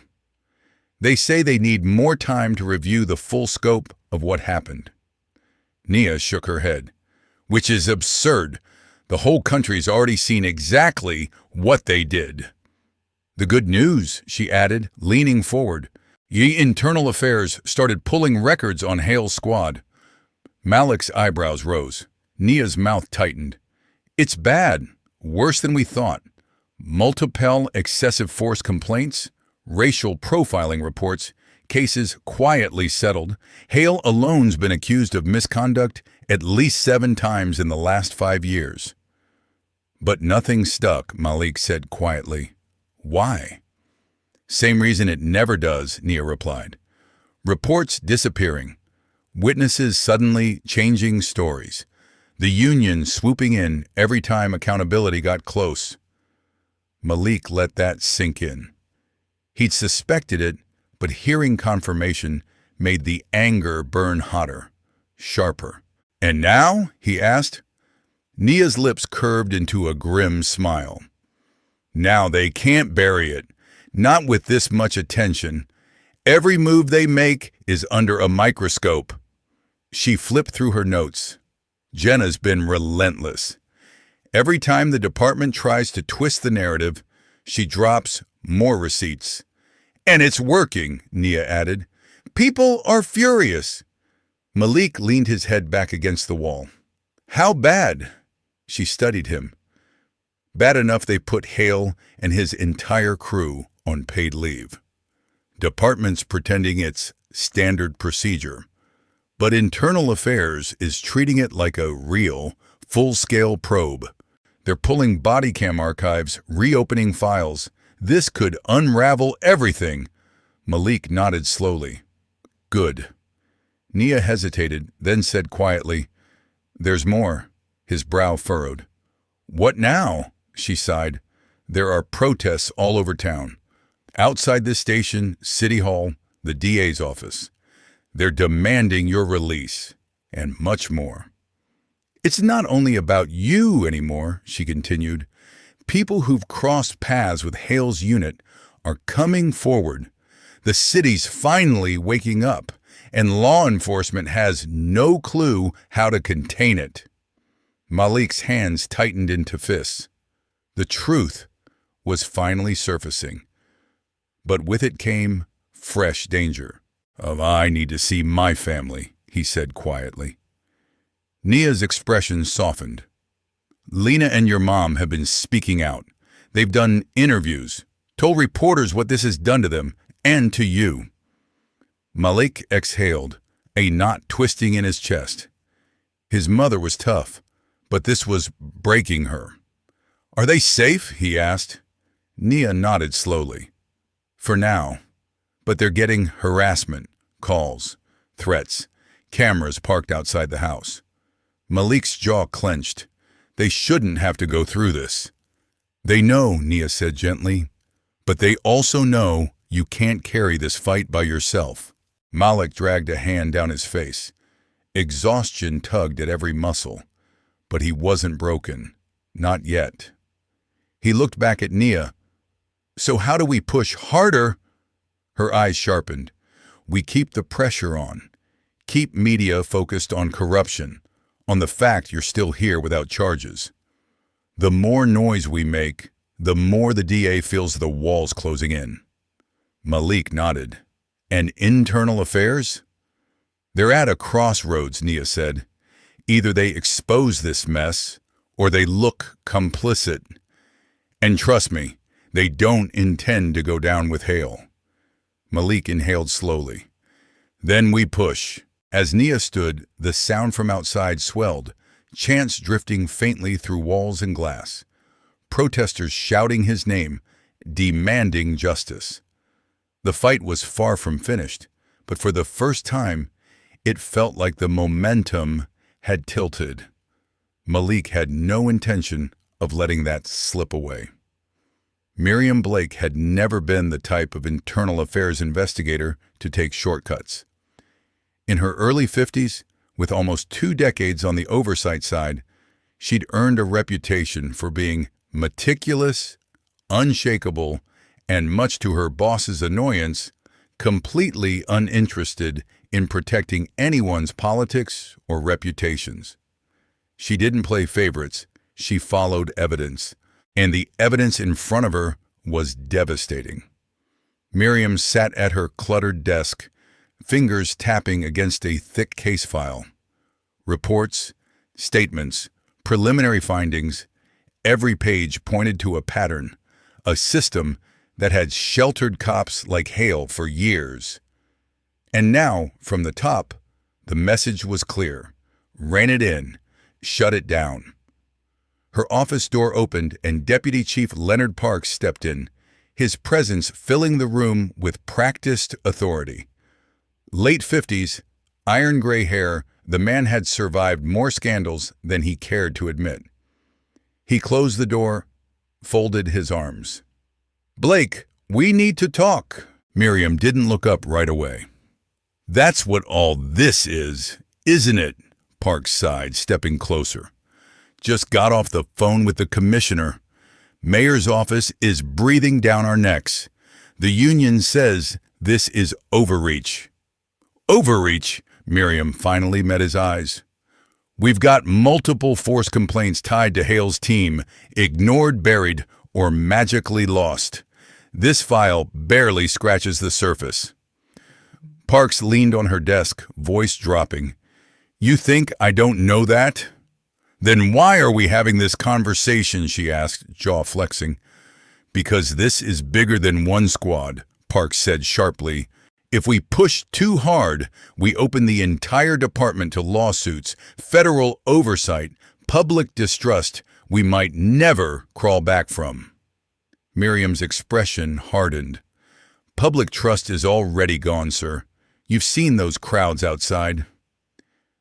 They say they need more time to review the full scope of what happened. Nia shook her head. Which is absurd. The whole country's already seen exactly what they did. The good news, she added, leaning forward. Ye Internal Affairs started pulling records on Hale's squad. Malik's eyebrows rose. Nia's mouth tightened. It's bad. Worse than we thought. Multiple excessive force complaints, racial profiling reports, cases quietly settled. Hale alone's been accused of misconduct at least 7 times in the last 5 years. But nothing stuck, Malik said quietly. Why? Same reason it never does, Nia replied. Reports disappearing. Witnesses suddenly changing stories. The union swooping in every time accountability got close. Malik let that sink in. He'd suspected it, but hearing confirmation made the anger burn hotter, sharper. And now? He asked. Nia's lips curved into a grim smile. Now they can't bury it. Not with this much attention. Every move they make is under a microscope. She flipped through her notes. Jenna's been relentless. Every time the department tries to twist the narrative, she drops more receipts. And it's working, Nia added. People are furious. Malik leaned his head back against the wall. How bad? She studied him. Bad enough they put Hale and his entire crew on paid leave. Department's pretending it's standard procedure. But Internal Affairs is treating it like a real, full-scale probe. They're pulling body cam archives, reopening files. This could unravel everything. Malik nodded slowly. Good. Nia hesitated, then said quietly, There's more. His brow furrowed. What now? She sighed. There are protests all over town. Outside this station, City Hall, the DA's office. They're demanding your release, and much more. It's not only about you anymore, she continued. People who've crossed paths with Hale's unit are coming forward. The city's finally waking up, and law enforcement has no clue how to contain it. Malik's hands tightened into fists. The truth was finally surfacing. But with it came fresh danger. I need to see my family, he said quietly. Nia's expression softened. Lena and your mom have been speaking out. They've done interviews, told reporters what this has done to them and to you. Malik exhaled, a knot twisting in his chest. His mother was tough, but this was breaking her. Are they safe? He asked. Nia nodded slowly. For now. But they're getting harassment, calls, threats, cameras parked outside the house. Malik's jaw clenched. They shouldn't have to go through this. They know, Nia said gently, but they also know you can't carry this fight by yourself. Malik dragged a hand down his face. Exhaustion tugged at every muscle, but he wasn't broken. Not yet. He looked back at Nia. So how do we push harder? Her eyes sharpened. We keep the pressure on. Keep media focused on corruption, on the fact you're still here without charges. The more noise we make, the more the DA feels the walls closing in. Malik nodded. And Internal Affairs? They're at a crossroads, Nia said. Either they expose this mess, or they look complicit. And trust me, they don't intend to go down with Hale. Malik inhaled slowly. Then we push. As Nia stood, the sound from outside swelled, chants drifting faintly through walls and glass. Protesters shouting his name, demanding justice. The fight was far from finished, but for the first time, it felt like the momentum had tilted. Malik had no intention of letting that slip away. Miriam Blake had never been the type of internal affairs investigator to take shortcuts. In her early 50s, with almost 2 decades on the oversight side, she'd earned a reputation for being meticulous, unshakable, and much to her boss's annoyance, completely uninterested in protecting anyone's politics or reputations. She didn't play favorites, she followed evidence, and the evidence in front of her was devastating. Miriam sat at her cluttered desk, fingers tapping against a thick case file. Reports, statements, preliminary findings, every page pointed to a pattern, a system that had sheltered cops like Hale for years. And now, from the top, the message was clear. Rein it in. Shut it down. Her office door opened and Deputy Chief Leonard Parks stepped in, his presence filling the room with practiced authority. Late 50s, iron gray hair, the man had survived more scandals than he cared to admit. He closed the door, folded his arms. "Blake, we need to talk." Miriam didn't look up right away. "That's what all this is, isn't it?" Parks sighed, stepping closer. "Just got off the phone with the commissioner. Mayor's office is breathing down our necks. The union says this is overreach." "Overreach?" Miriam finally met his eyes. "We've got multiple force complaints tied to Hale's team, ignored, buried, or magically lost. This file barely scratches the surface." Parks leaned on her desk, voice dropping. "You think I don't know that?" "Then why are we having this conversation?" she asked, jaw flexing. "Because this is bigger than one squad," Parks said sharply. "If we push too hard, we open the entire department to lawsuits, federal oversight, public distrust we might never crawl back from." Miriam's expression hardened. "Public trust is already gone, sir. You've seen those crowds outside."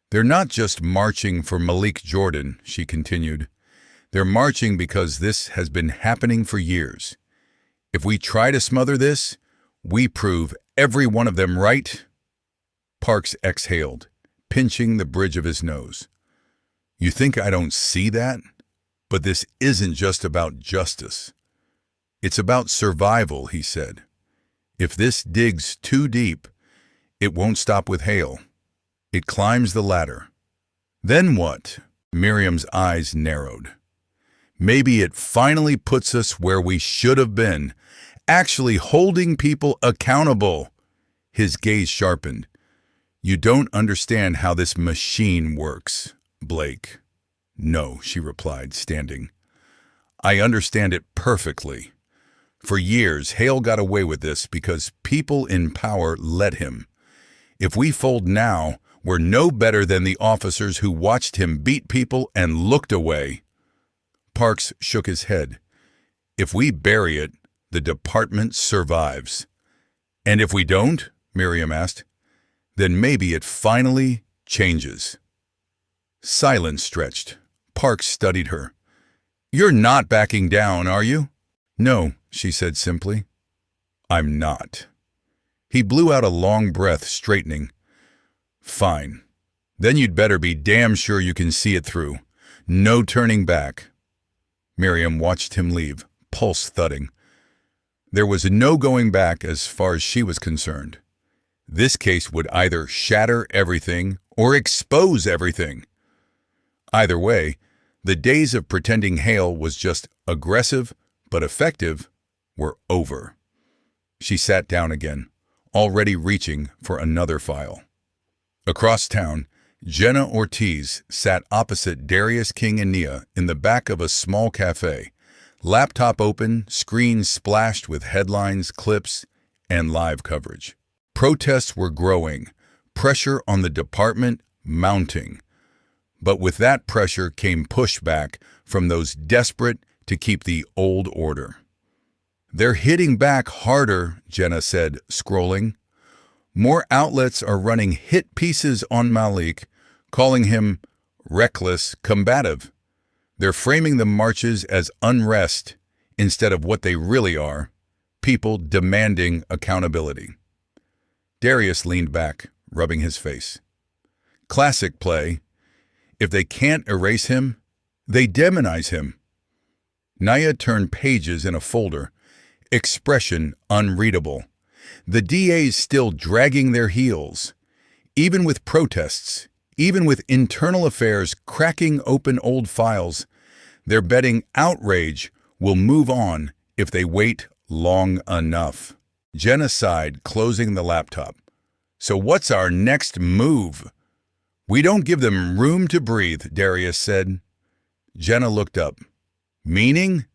"They're not just marching for Malik Jordan," she continued. "They're marching because this has been happening for years. If we try to smother this, we prove every one of them right." Parks exhaled, pinching the bridge of his nose. "You think I don't see that? But this isn't just about justice. It's about survival," he said. "If this digs too deep, it won't stop with Hale. It climbs the ladder." "Then what?" Miriam's eyes narrowed. "Maybe it finally puts us where we should have been, actually holding people accountable." His gaze sharpened. "You don't understand how this machine works, Blake." "No," she replied, standing. "I understand it perfectly. For years, Hale got away with this because people in power let him. If we fold now, we're no better than the officers who watched him beat people and looked away." Parks shook his head. "If we bury it, the department survives." "And if we don't?" Miriam asked. "Then maybe it finally changes." Silence stretched. Parks studied her. "You're not backing down, are you?" "No," she said simply. "I'm not." He blew out a long breath, straightening. "Fine. Then you'd better be damn sure you can see it through. No turning back." Miriam watched him leave, pulse thudding. There was no going back as far as she was concerned. This case would either shatter everything or expose everything. Either way, the days of pretending Hale was just aggressive but effective were over. She sat down again, already reaching for another file. Across town, Jenna Ortiz sat opposite Darius King and Nia in the back of a small cafe, laptop open, screen splashed with headlines, clips, and live coverage. Protests were growing, pressure on the department mounting. But with that pressure came pushback from those desperate to keep the old order. "They're hitting back harder," Jenna said, scrolling. "More outlets are running hit pieces on Malik, calling him reckless, combative. They're framing the marches as unrest instead of what they really are, people demanding accountability." Darius leaned back, rubbing his face. "Classic play. If they can't erase him, they demonize him." Nia turned pages in a folder, expression unreadable. The DA's still dragging their heels. Even with protests, even with internal affairs cracking open old files, They're betting outrage will move on if they wait long enough. Jenna sighed, closing the laptop. So what's our next move? We don't give them room to breathe, Darius said. Jenna looked up. Meaning?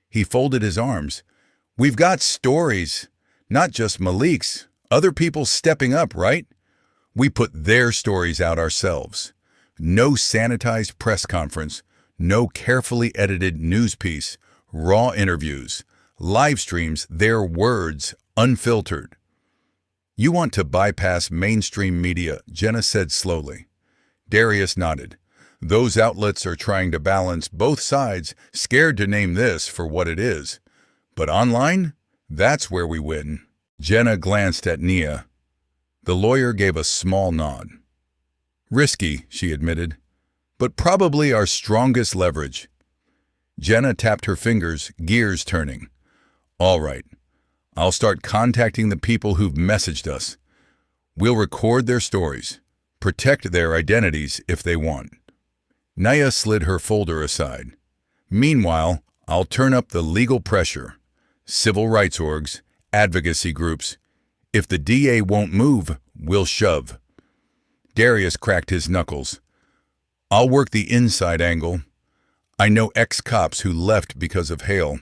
He folded his arms. We've got stories, not just Malik's. Other people stepping up, right? We put their stories out ourselves. No sanitized press conference, no carefully edited news piece, raw interviews, live streams, their words, unfiltered. You want to bypass mainstream media, Jenna said slowly. Darius nodded. Those outlets are trying to balance both sides, scared to name this for what it is. But online, that's where we win. Jenna glanced at Nia. The lawyer gave a small nod. Risky, she admitted, but probably our strongest leverage. Jenna tapped her fingers, gears turning. All right, I'll start contacting the people who've messaged us. We'll record their stories, protect their identities if they want. Nia slid her folder aside. Meanwhile, I'll turn up the legal pressure. Civil rights orgs, advocacy groups. If the DA won't move, we'll shove. Darius cracked his knuckles. I'll work the inside angle. I know ex-cops who left because of Hale.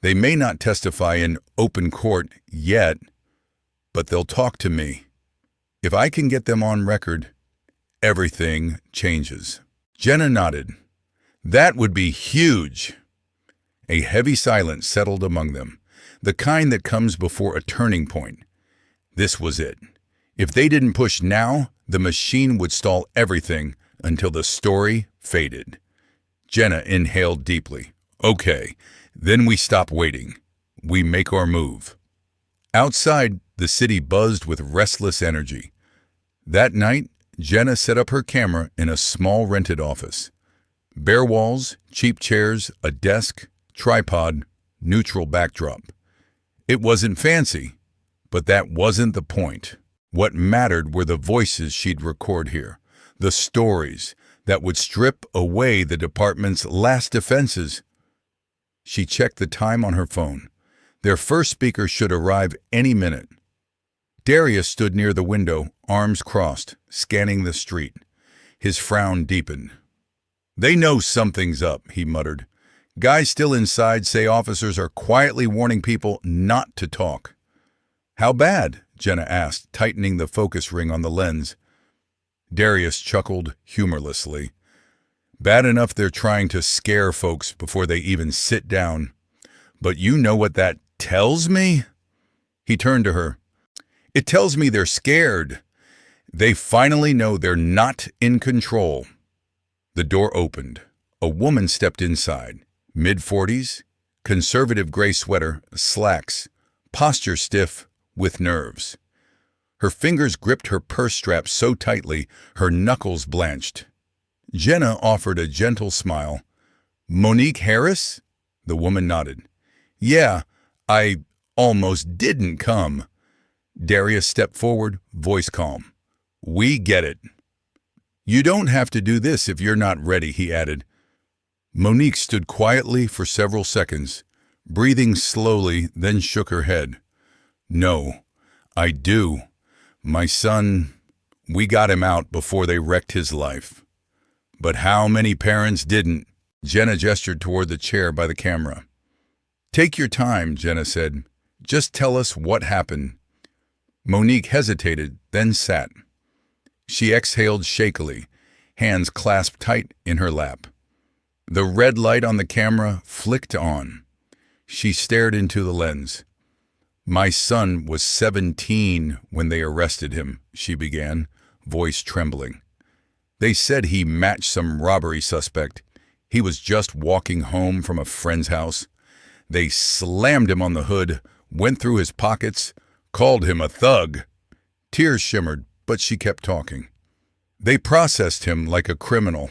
They may not testify in open court yet, but they'll talk to me. If I can get them on record, everything changes. Jenna nodded. That would be huge. A heavy silence settled among them, the kind that comes before a turning point. This was it. If they didn't push now, the machine would stall everything until the story faded. Jenna inhaled deeply. Okay, then we stop waiting. We make our move. Outside, the city buzzed with restless energy. That night, Jenna set up her camera in a small rented office. Bare walls, cheap chairs, a desk, tripod, neutral backdrop. It wasn't fancy, but that wasn't the point. What mattered were the voices she'd record here, the stories that would strip away the department's last defenses. She checked the time on her phone. Their first speaker should arrive any minute. Darius stood near the window, arms crossed, scanning the street. His frown deepened. They know something's up, he muttered. Guys still inside say officers are quietly warning people not to talk. How bad? Jenna asked, tightening the focus ring on the lens. Darius chuckled humorlessly. Bad enough they're trying to scare folks before they even sit down. But you know what that tells me? He turned to her. It tells me they're scared. They finally know they're not in control. The door opened. A woman stepped inside. Mid-40s, conservative gray sweater, slacks, posture stiff with nerves. Her fingers gripped her purse strap so tightly her knuckles blanched. Jenna offered a gentle smile. Monique Harris? The woman nodded. Yeah, I almost didn't come. Darius stepped forward, voice calm. We get it. You don't have to do this if you're not ready, he added. Monique stood quietly for several seconds, breathing slowly, then shook her head. No, I do. My son, we got him out before they wrecked his life. But how many parents didn't? Jenna gestured toward the chair by the camera. Take your time, Jenna said. Just tell us what happened. Monique hesitated, then sat. She exhaled shakily, hands clasped tight in her lap. The red light on the camera flicked on. She stared into the lens. My son was 17 when they arrested him, she began, voice trembling. They said he matched some robbery suspect. He was just walking home from a friend's house. They slammed him on the hood, went through his pockets, called him a thug. Tears shimmered, but she kept talking. They processed him like a criminal.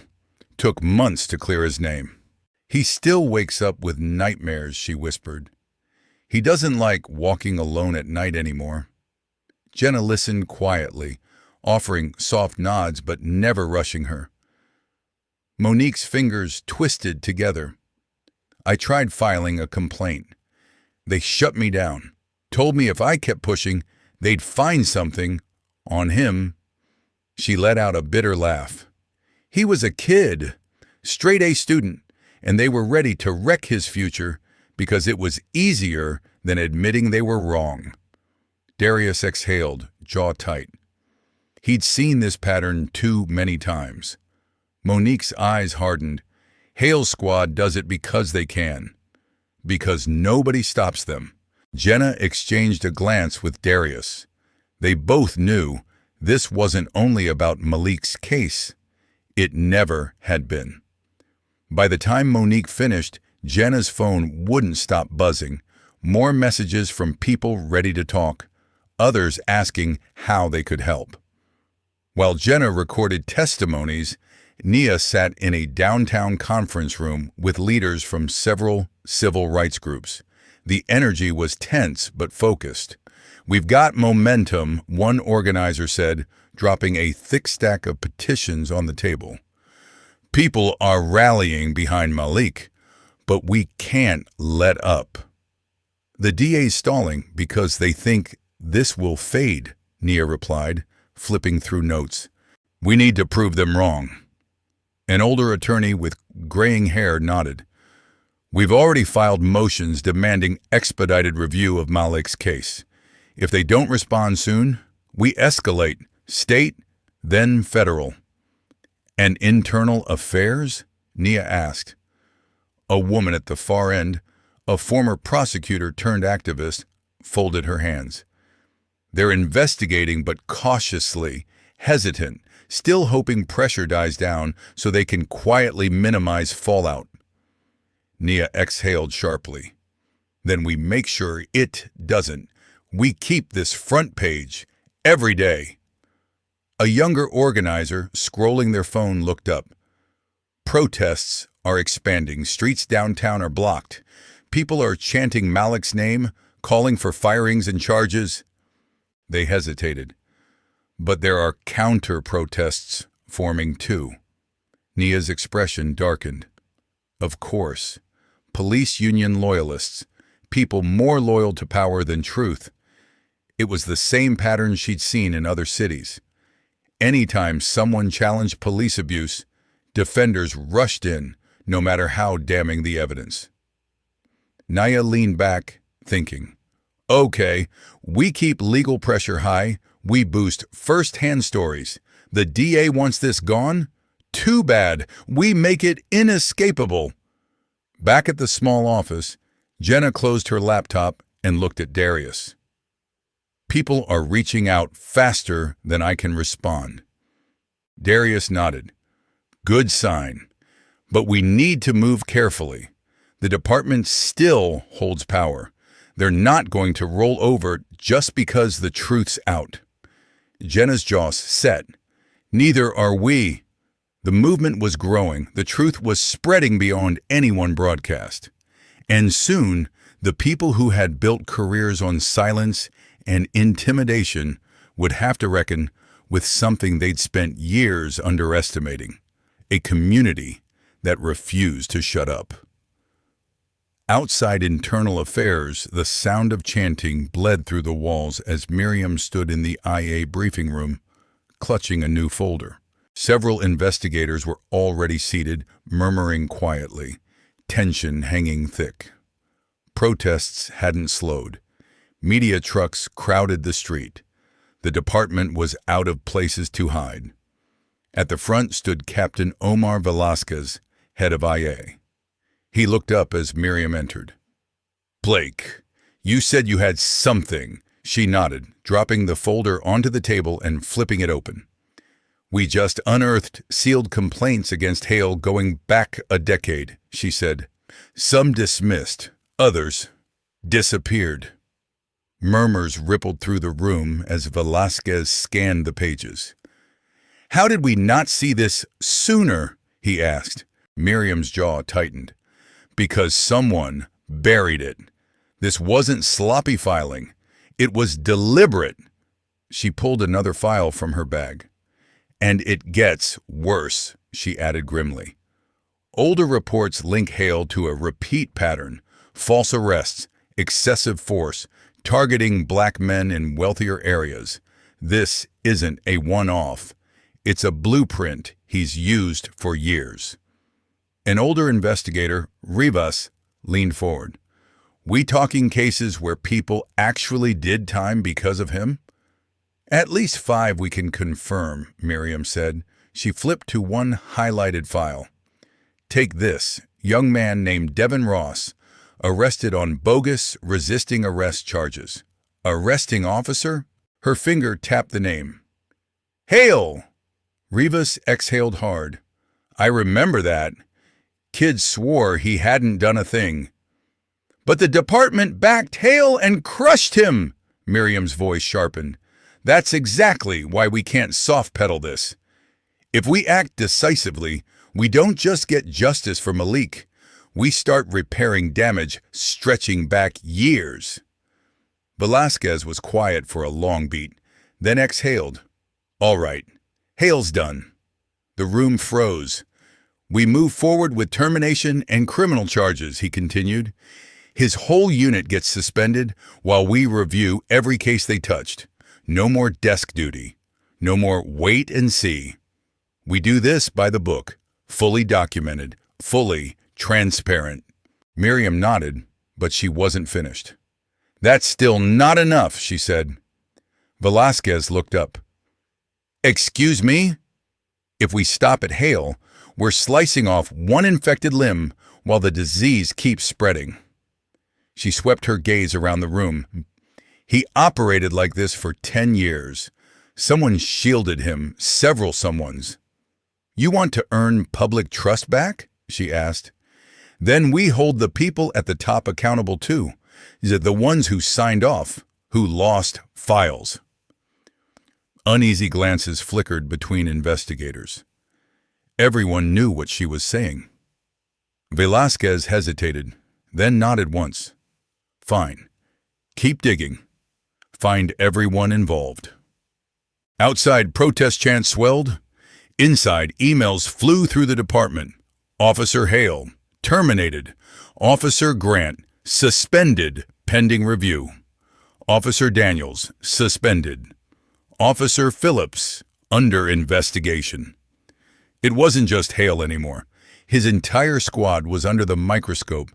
Took months to clear his name. He still wakes up with nightmares, she whispered. He doesn't like walking alone at night anymore. Jenna listened quietly, offering soft nods but never rushing her. Monique's fingers twisted together, I tried filing a complaint. They shut me down, told me if I kept pushing, they'd find something on him." She let out a bitter laugh. "He was a kid, straight A student, and they were ready to wreck his future because it was easier than admitting they were wrong." Darius exhaled, jaw tight. He'd seen this pattern too many times. Monique's eyes hardened. Hale's squad does it because they can. Because nobody stops them. Jenna exchanged a glance with Darius. They both knew this wasn't only about Malik's case. It never had been. By the time Monique finished, Jenna's phone wouldn't stop buzzing. More messages from people ready to talk, others asking how they could help. While Jenna recorded testimonies, Nia sat in a downtown conference room with leaders from several civil rights groups. The energy was tense but focused. "We've got momentum," one organizer said, dropping a thick stack of petitions on the table. "People are rallying behind Malik, but we can't let up." "The DA's stalling because they think this will fade," Nia replied, flipping through notes. "We need to prove them wrong." An older attorney with graying hair nodded. "We've already filed motions demanding expedited review of Malik's case. If they don't respond soon, we escalate, state, then federal." "And internal affairs?" Nia asked. A woman at the far end, a former prosecutor turned activist, folded her hands. "They're investigating but cautiously, hesitant, still hoping pressure dies down so they can quietly minimize fallout." Nia exhaled sharply. "Then we make sure it doesn't. We keep this front page every day." A younger organizer, scrolling their phone, looked up. "Protests are expanding. Streets downtown are blocked. People are chanting Malik's name, calling for firings and charges." They hesitated. "But there are counter-protests forming too." Nia's expression darkened. "Of course. Police union loyalists. People more loyal to power than truth." It was the same pattern she'd seen in other cities. Anytime someone challenged police abuse, defenders rushed in, no matter how damning the evidence. Nia leaned back, thinking, "Okay, we keep legal pressure high. We boost first-hand stories. The DA wants this gone? Too bad. We make it inescapable." Back at the small office, Jenna closed her laptop and looked at Darius. "People are reaching out faster than I can respond." Darius nodded. "Good sign. But we need to move carefully. The department still holds power. They're not going to roll over just because the truth's out." Jenna's jaw set. "Neither are we." The movement was growing. The truth was spreading beyond any one broadcast. And soon, the people who had built careers on silence and intimidation would have to reckon with something they'd spent years underestimating: a community that refused to shut up. Outside internal affairs, the sound of chanting bled through the walls as Miriam stood in the IA briefing room, clutching a new folder. Several investigators were already seated, murmuring quietly, tension hanging thick. Protests hadn't slowed. Media trucks crowded the street. The department was out of places to hide. At the front stood Captain Omar Velasquez, head of IA. He looked up as Miriam entered. "Blake, you said you had something." She nodded, dropping the folder onto the table and flipping it open. "We just unearthed sealed complaints against Hale going back a decade," she said. "Some dismissed, others disappeared." Murmurs rippled through the room as Velasquez scanned the pages. "How did we not see this sooner?" he asked. Miriam's jaw tightened. "Because someone buried it. This wasn't sloppy filing. It was deliberate." She pulled another file from her bag. "And it gets worse," she added grimly. Older reports link Hale to a repeat pattern: false arrests, excessive force, targeting black men in wealthier areas. This isn't a one-off. It's a blueprint he's used for years. An older investigator, Rivas, leaned forward. We talking cases where people actually did time because of him? At least 5 we can confirm, Miriam said. She flipped to one highlighted file. Take this, young man named Devin Ross, arrested on bogus resisting arrest charges. Arresting officer? Her finger tapped the name. Hale! Rivas exhaled hard. I remember that. Kid swore he hadn't done a thing. But the department backed Hale and crushed him, Miriam's voice sharpened. That's exactly why we can't soft-pedal this. If we act decisively, we don't just get justice for Malik. We start repairing damage stretching back years. Velasquez was quiet for a long beat, then exhaled. All right, Hale's done. The room froze. We move forward with termination and criminal charges, he continued. His whole unit gets suspended while we review every case they touched. No more desk duty. No more wait and see. We do this by the book, fully documented, fully transparent. Miriam nodded, but she wasn't finished. That's still not enough, she said. Velasquez looked up. Excuse me? If we stop at Hale, we're slicing off one infected limb while the disease keeps spreading. She swept her gaze around the room. He operated like this for 10 years. Someone shielded him, several someones. You want to earn public trust back? She asked. Then we hold the people at the top accountable too. The ones who signed off, who lost files. Uneasy glances flickered between investigators. Everyone knew what she was saying. Velasquez hesitated, then nodded once. Fine. Keep digging. Find everyone involved. Outside, protest chants swelled. Inside, emails flew through the department. Officer Hale, terminated. Officer Grant, suspended, pending review. Officer Daniels, suspended. Officer Phillips, under investigation. It wasn't just Hale anymore. His entire squad was under the microscope,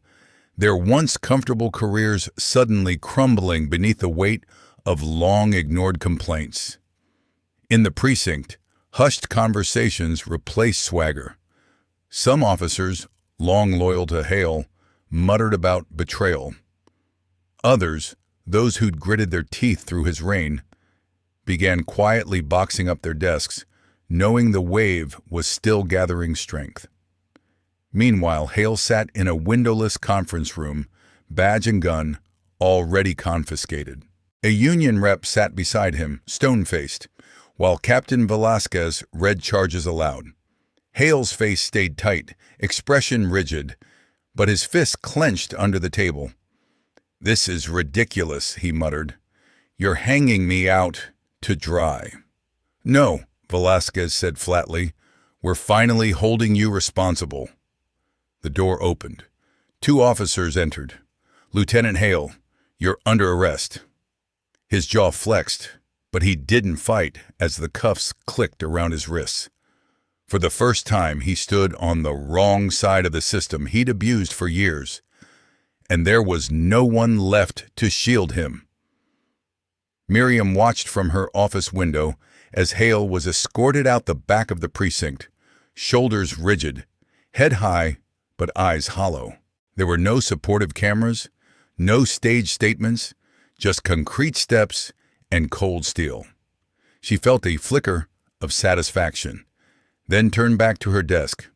their once comfortable careers suddenly crumbling beneath the weight of long-ignored complaints. In the precinct, hushed conversations replaced swagger. Some officers, long loyal to Hale, muttered about betrayal. Others, those who'd gritted their teeth through his reign, began quietly boxing up their desks, knowing the wave was still gathering strength. Meanwhile, Hale sat in a windowless conference room, badge and gun already confiscated. A union rep sat beside him, stone-faced, while Captain Velasquez read charges aloud. Hale's face stayed tight, expression rigid, but his fists clenched under the table. "This is ridiculous," he muttered. "You're hanging me out to dry." "No," Velasquez said flatly. "We're finally holding you responsible." The door opened. 2 officers entered. "Lieutenant Hale, you're under arrest." His jaw flexed, but he didn't fight as the cuffs clicked around his wrists. For the first time, he stood on the wrong side of the system he'd abused for years, and there was no one left to shield him. Miriam watched from her office window as Hale was escorted out the back of the precinct, shoulders rigid, head high, but eyes hollow. There were no supportive cameras, no stage statements, just concrete steps and cold steel. She felt a flicker of satisfaction, then turned back to her desk.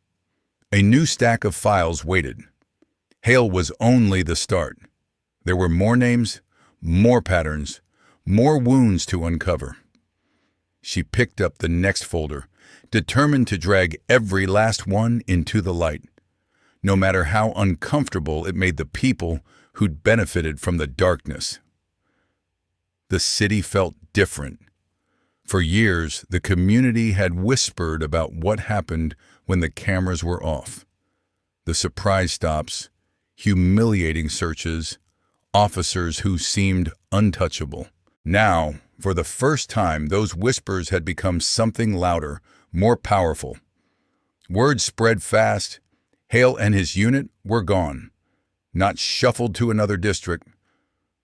A new stack of files waited. Hale was only the start. There were more names, more patterns, more wounds to uncover. She picked up the next folder, determined to drag every last one into the light, no matter how uncomfortable it made the people who'd benefited from the darkness. The city felt different. For years, the community had whispered about what happened when the cameras were off. The surprise stops, humiliating searches, officers who seemed untouchable. Now, for the first time, those whispers had become something louder, more powerful. Word spread fast. Hale and his unit were gone. Not shuffled to another district.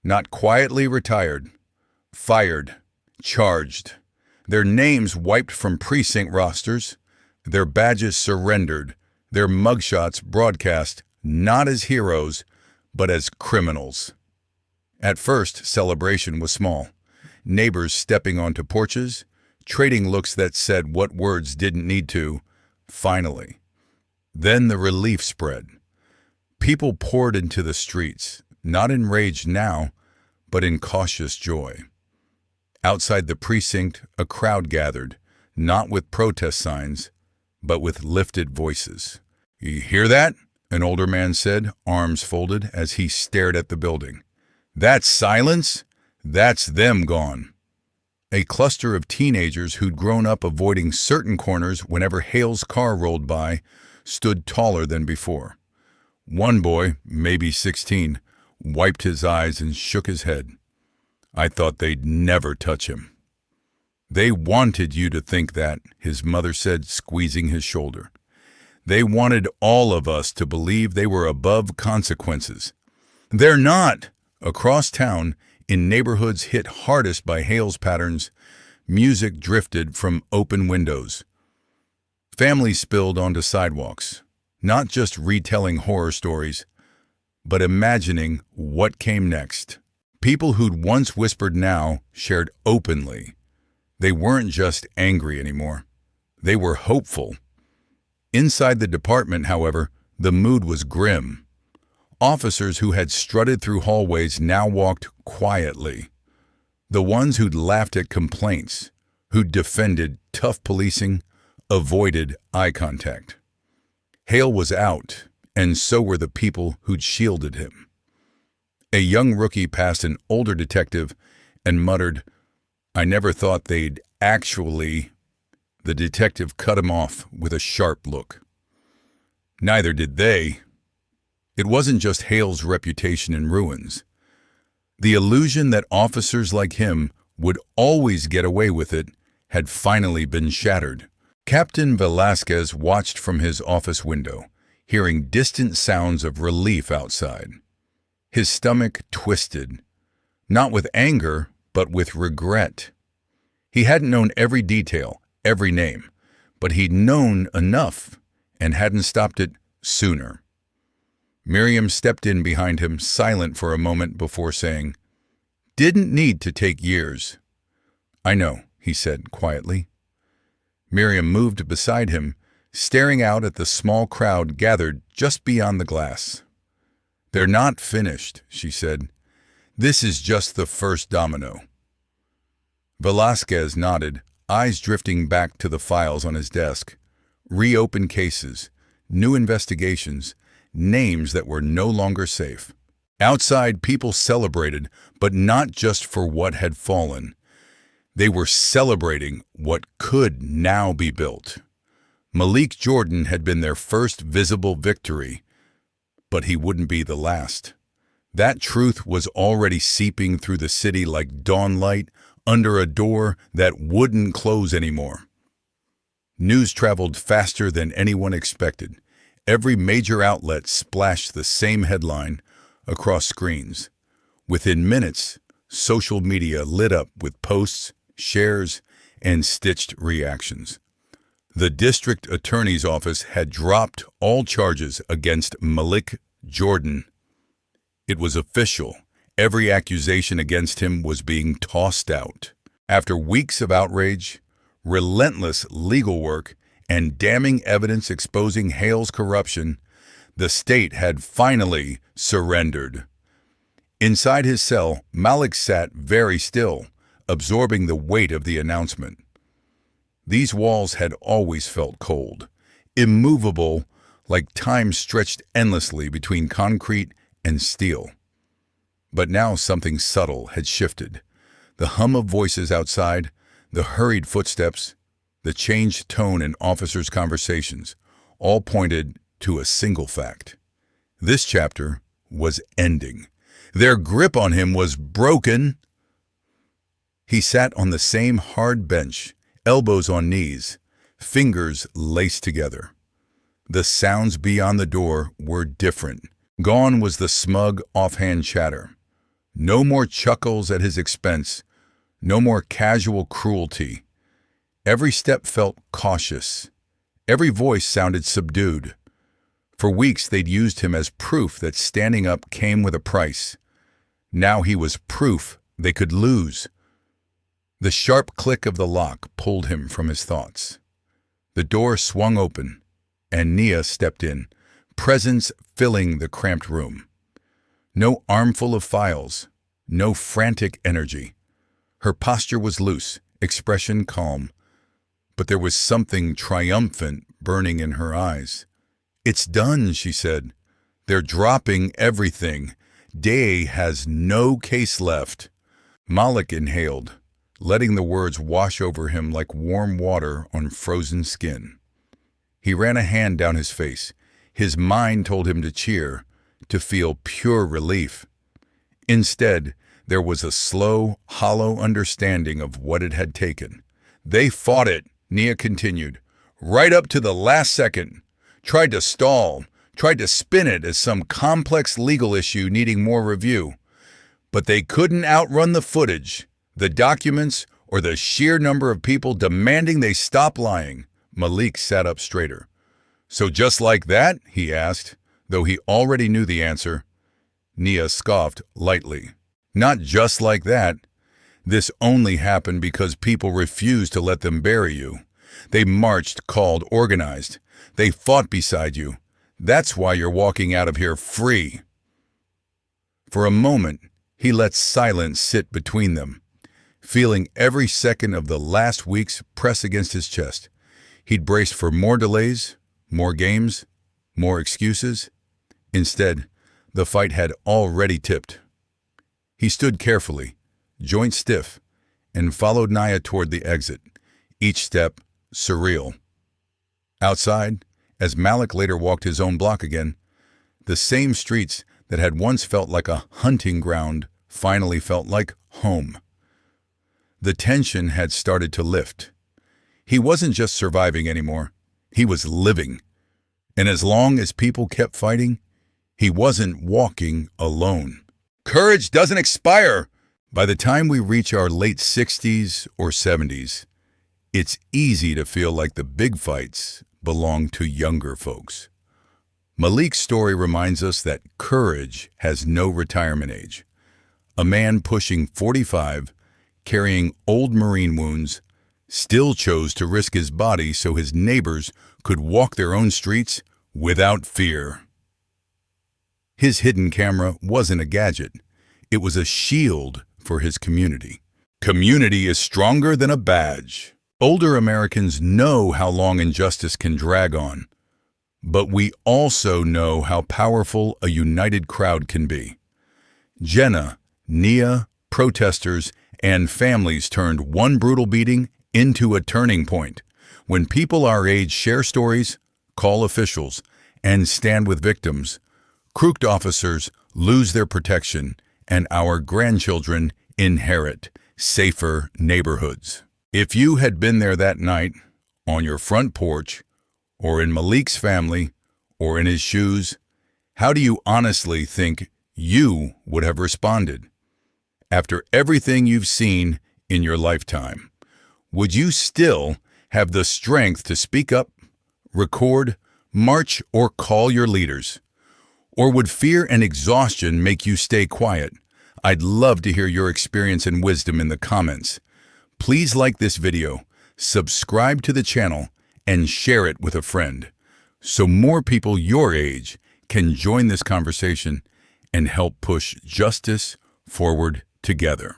Not quietly retired. Fired. Charged. Their names wiped from precinct rosters. Their badges surrendered. Their mugshots broadcast not as heroes, but as criminals. At first, celebration was small. Neighbors stepping onto porches, trading looks that said what words didn't need to, finally. Then the relief spread. People poured into the streets, not in rage now, but in cautious joy. Outside the precinct, a crowd gathered, not with protest signs, but with lifted voices. "You hear that?" an older man said, arms folded, as he stared at the building. "That silence? That's them gone." A cluster of teenagers who'd grown up avoiding certain corners whenever Hale's car rolled by stood taller than before. One boy, maybe 16, wiped his eyes and shook his head. "I thought they'd never touch him." "They wanted you to think that," his mother said, squeezing his shoulder. "They wanted all of us to believe they were above consequences. They're not." Across town, in neighborhoods hit hardest by Hale's patterns, music drifted from open windows. Families spilled onto sidewalks, not just retelling horror stories, but imagining what came next. People who'd once whispered now shared openly. They weren't just angry anymore. They were hopeful. Inside the department, however, the mood was grim. Officers who had strutted through hallways now walked quietly. The ones who'd laughed at complaints, who'd defended tough policing, avoided eye contact. Hale was out, and so were the people who'd shielded him. A young rookie passed an older detective and muttered, "I never thought they'd actually..." The detective cut him off with a sharp look. Neither did they. It wasn't just Hale's reputation in ruins. The illusion that officers like him would always get away with it had finally been shattered. Captain Velasquez watched from his office window, hearing distant sounds of relief outside. His stomach twisted, not with anger, but with regret. He hadn't known every detail, every name, but he'd known enough and hadn't stopped it sooner. Miriam stepped in behind him, silent for a moment before saying, "Didn't need to take years." "I know," he said quietly. Miriam moved beside him, staring out at the small crowd gathered just beyond the glass. "They're not finished," she said. "This is just the first domino." Velasquez nodded, eyes drifting back to the files on his desk. Reopened cases, new investigations, names that were no longer safe. Outside, people celebrated, but not just for what had fallen. They were celebrating what could now be built. Malik Jordan had been their first visible victory, but he wouldn't be the last. That truth was already seeping through the city like dawnlight under a door that wouldn't close anymore. News traveled faster than anyone expected. Every major outlet splashed the same headline across screens. Within minutes, social media lit up with posts, shares, and stitched reactions. The district attorney's office had dropped all charges against Malik Jordan. It was official. Every accusation against him was being tossed out. After weeks of outrage, relentless legal work, and damning evidence exposing Hale's corruption, the state had finally surrendered. Inside his cell, Malik sat very still, absorbing the weight of the announcement. These walls had always felt cold, immovable, like time stretched endlessly between concrete and steel. But now something subtle had shifted. The hum of voices outside, the hurried footsteps, the changed tone in officers' conversations, all pointed to a single fact. This chapter was ending. Their grip on him was broken. He sat on the same hard bench, elbows on knees, fingers laced together. The sounds beyond the door were different. Gone was the smug, offhand chatter. No more chuckles at his expense. No more casual cruelty. Every step felt cautious. Every voice sounded subdued. For weeks they'd used him as proof that standing up came with a price. Now he was proof they could lose. The sharp click of the lock pulled him from his thoughts. The door swung open, and Nia stepped in, presence filling the cramped room. No armful of files, no frantic energy. Her posture was loose, expression calm, but there was something triumphant burning in her eyes. "It's done," she said. "They're dropping everything. Day has no case left." Malik inhaled, letting the words wash over him like warm water on frozen skin. He ran a hand down his face. His mind told him to cheer, to feel pure relief. Instead, there was a slow, hollow understanding of what it had taken. "They fought it," Nia continued, "right up to the last second. Tried to stall, tried to spin it as some complex legal issue needing more review. But they couldn't outrun the footage, the documents, or the sheer number of people demanding they stop lying." Malik sat up straighter. "So just like that?" he asked, though he already knew the answer. Nia scoffed lightly. "Not just like that. This only happened because people refused to let them bury you. They marched, called, organized. They fought beside you. That's why you're walking out of here free." For a moment, he let silence sit between them, feeling every second of the last weeks press against his chest. He'd braced for more delays, more games, more excuses. Instead, the fight had already tipped. He stood carefully, joints stiff, and followed Nia toward the exit, each step surreal. Outside, as Malik later walked his own block again, the same streets that had once felt like a hunting ground finally felt like home. The tension had started to lift. He wasn't just surviving anymore, he was living. And as long as people kept fighting, he wasn't walking alone. Courage doesn't expire. By the time we reach our late 60s or 70s, it's easy to feel like the big fights belong to younger folks. Malik's story reminds us that courage has no retirement age. A man pushing 45, carrying old Marine wounds, still chose to risk his body so his neighbors could walk their own streets without fear. His hidden camera wasn't a gadget. It was a shield for his community. Community is stronger than a badge. Older Americans know how long injustice can drag on, but we also know how powerful a united crowd can be. Jenna, Nia, protesters, and families turned one brutal beating into a turning point. When people our age share stories, call officials, and stand with victims, crooked officers lose their protection, and our grandchildren inherit safer neighborhoods. If you had been there that night, on your front porch, or in Malik's family, or in his shoes, how do you honestly think you would have responded? After everything you've seen in your lifetime, would you still have the strength to speak up, record, march, or call your leaders? Or would fear and exhaustion make you stay quiet? I'd love to hear your experience and wisdom in the comments. Please like this video, subscribe to the channel, and share it with a friend, so more people your age can join this conversation and help push justice forward together.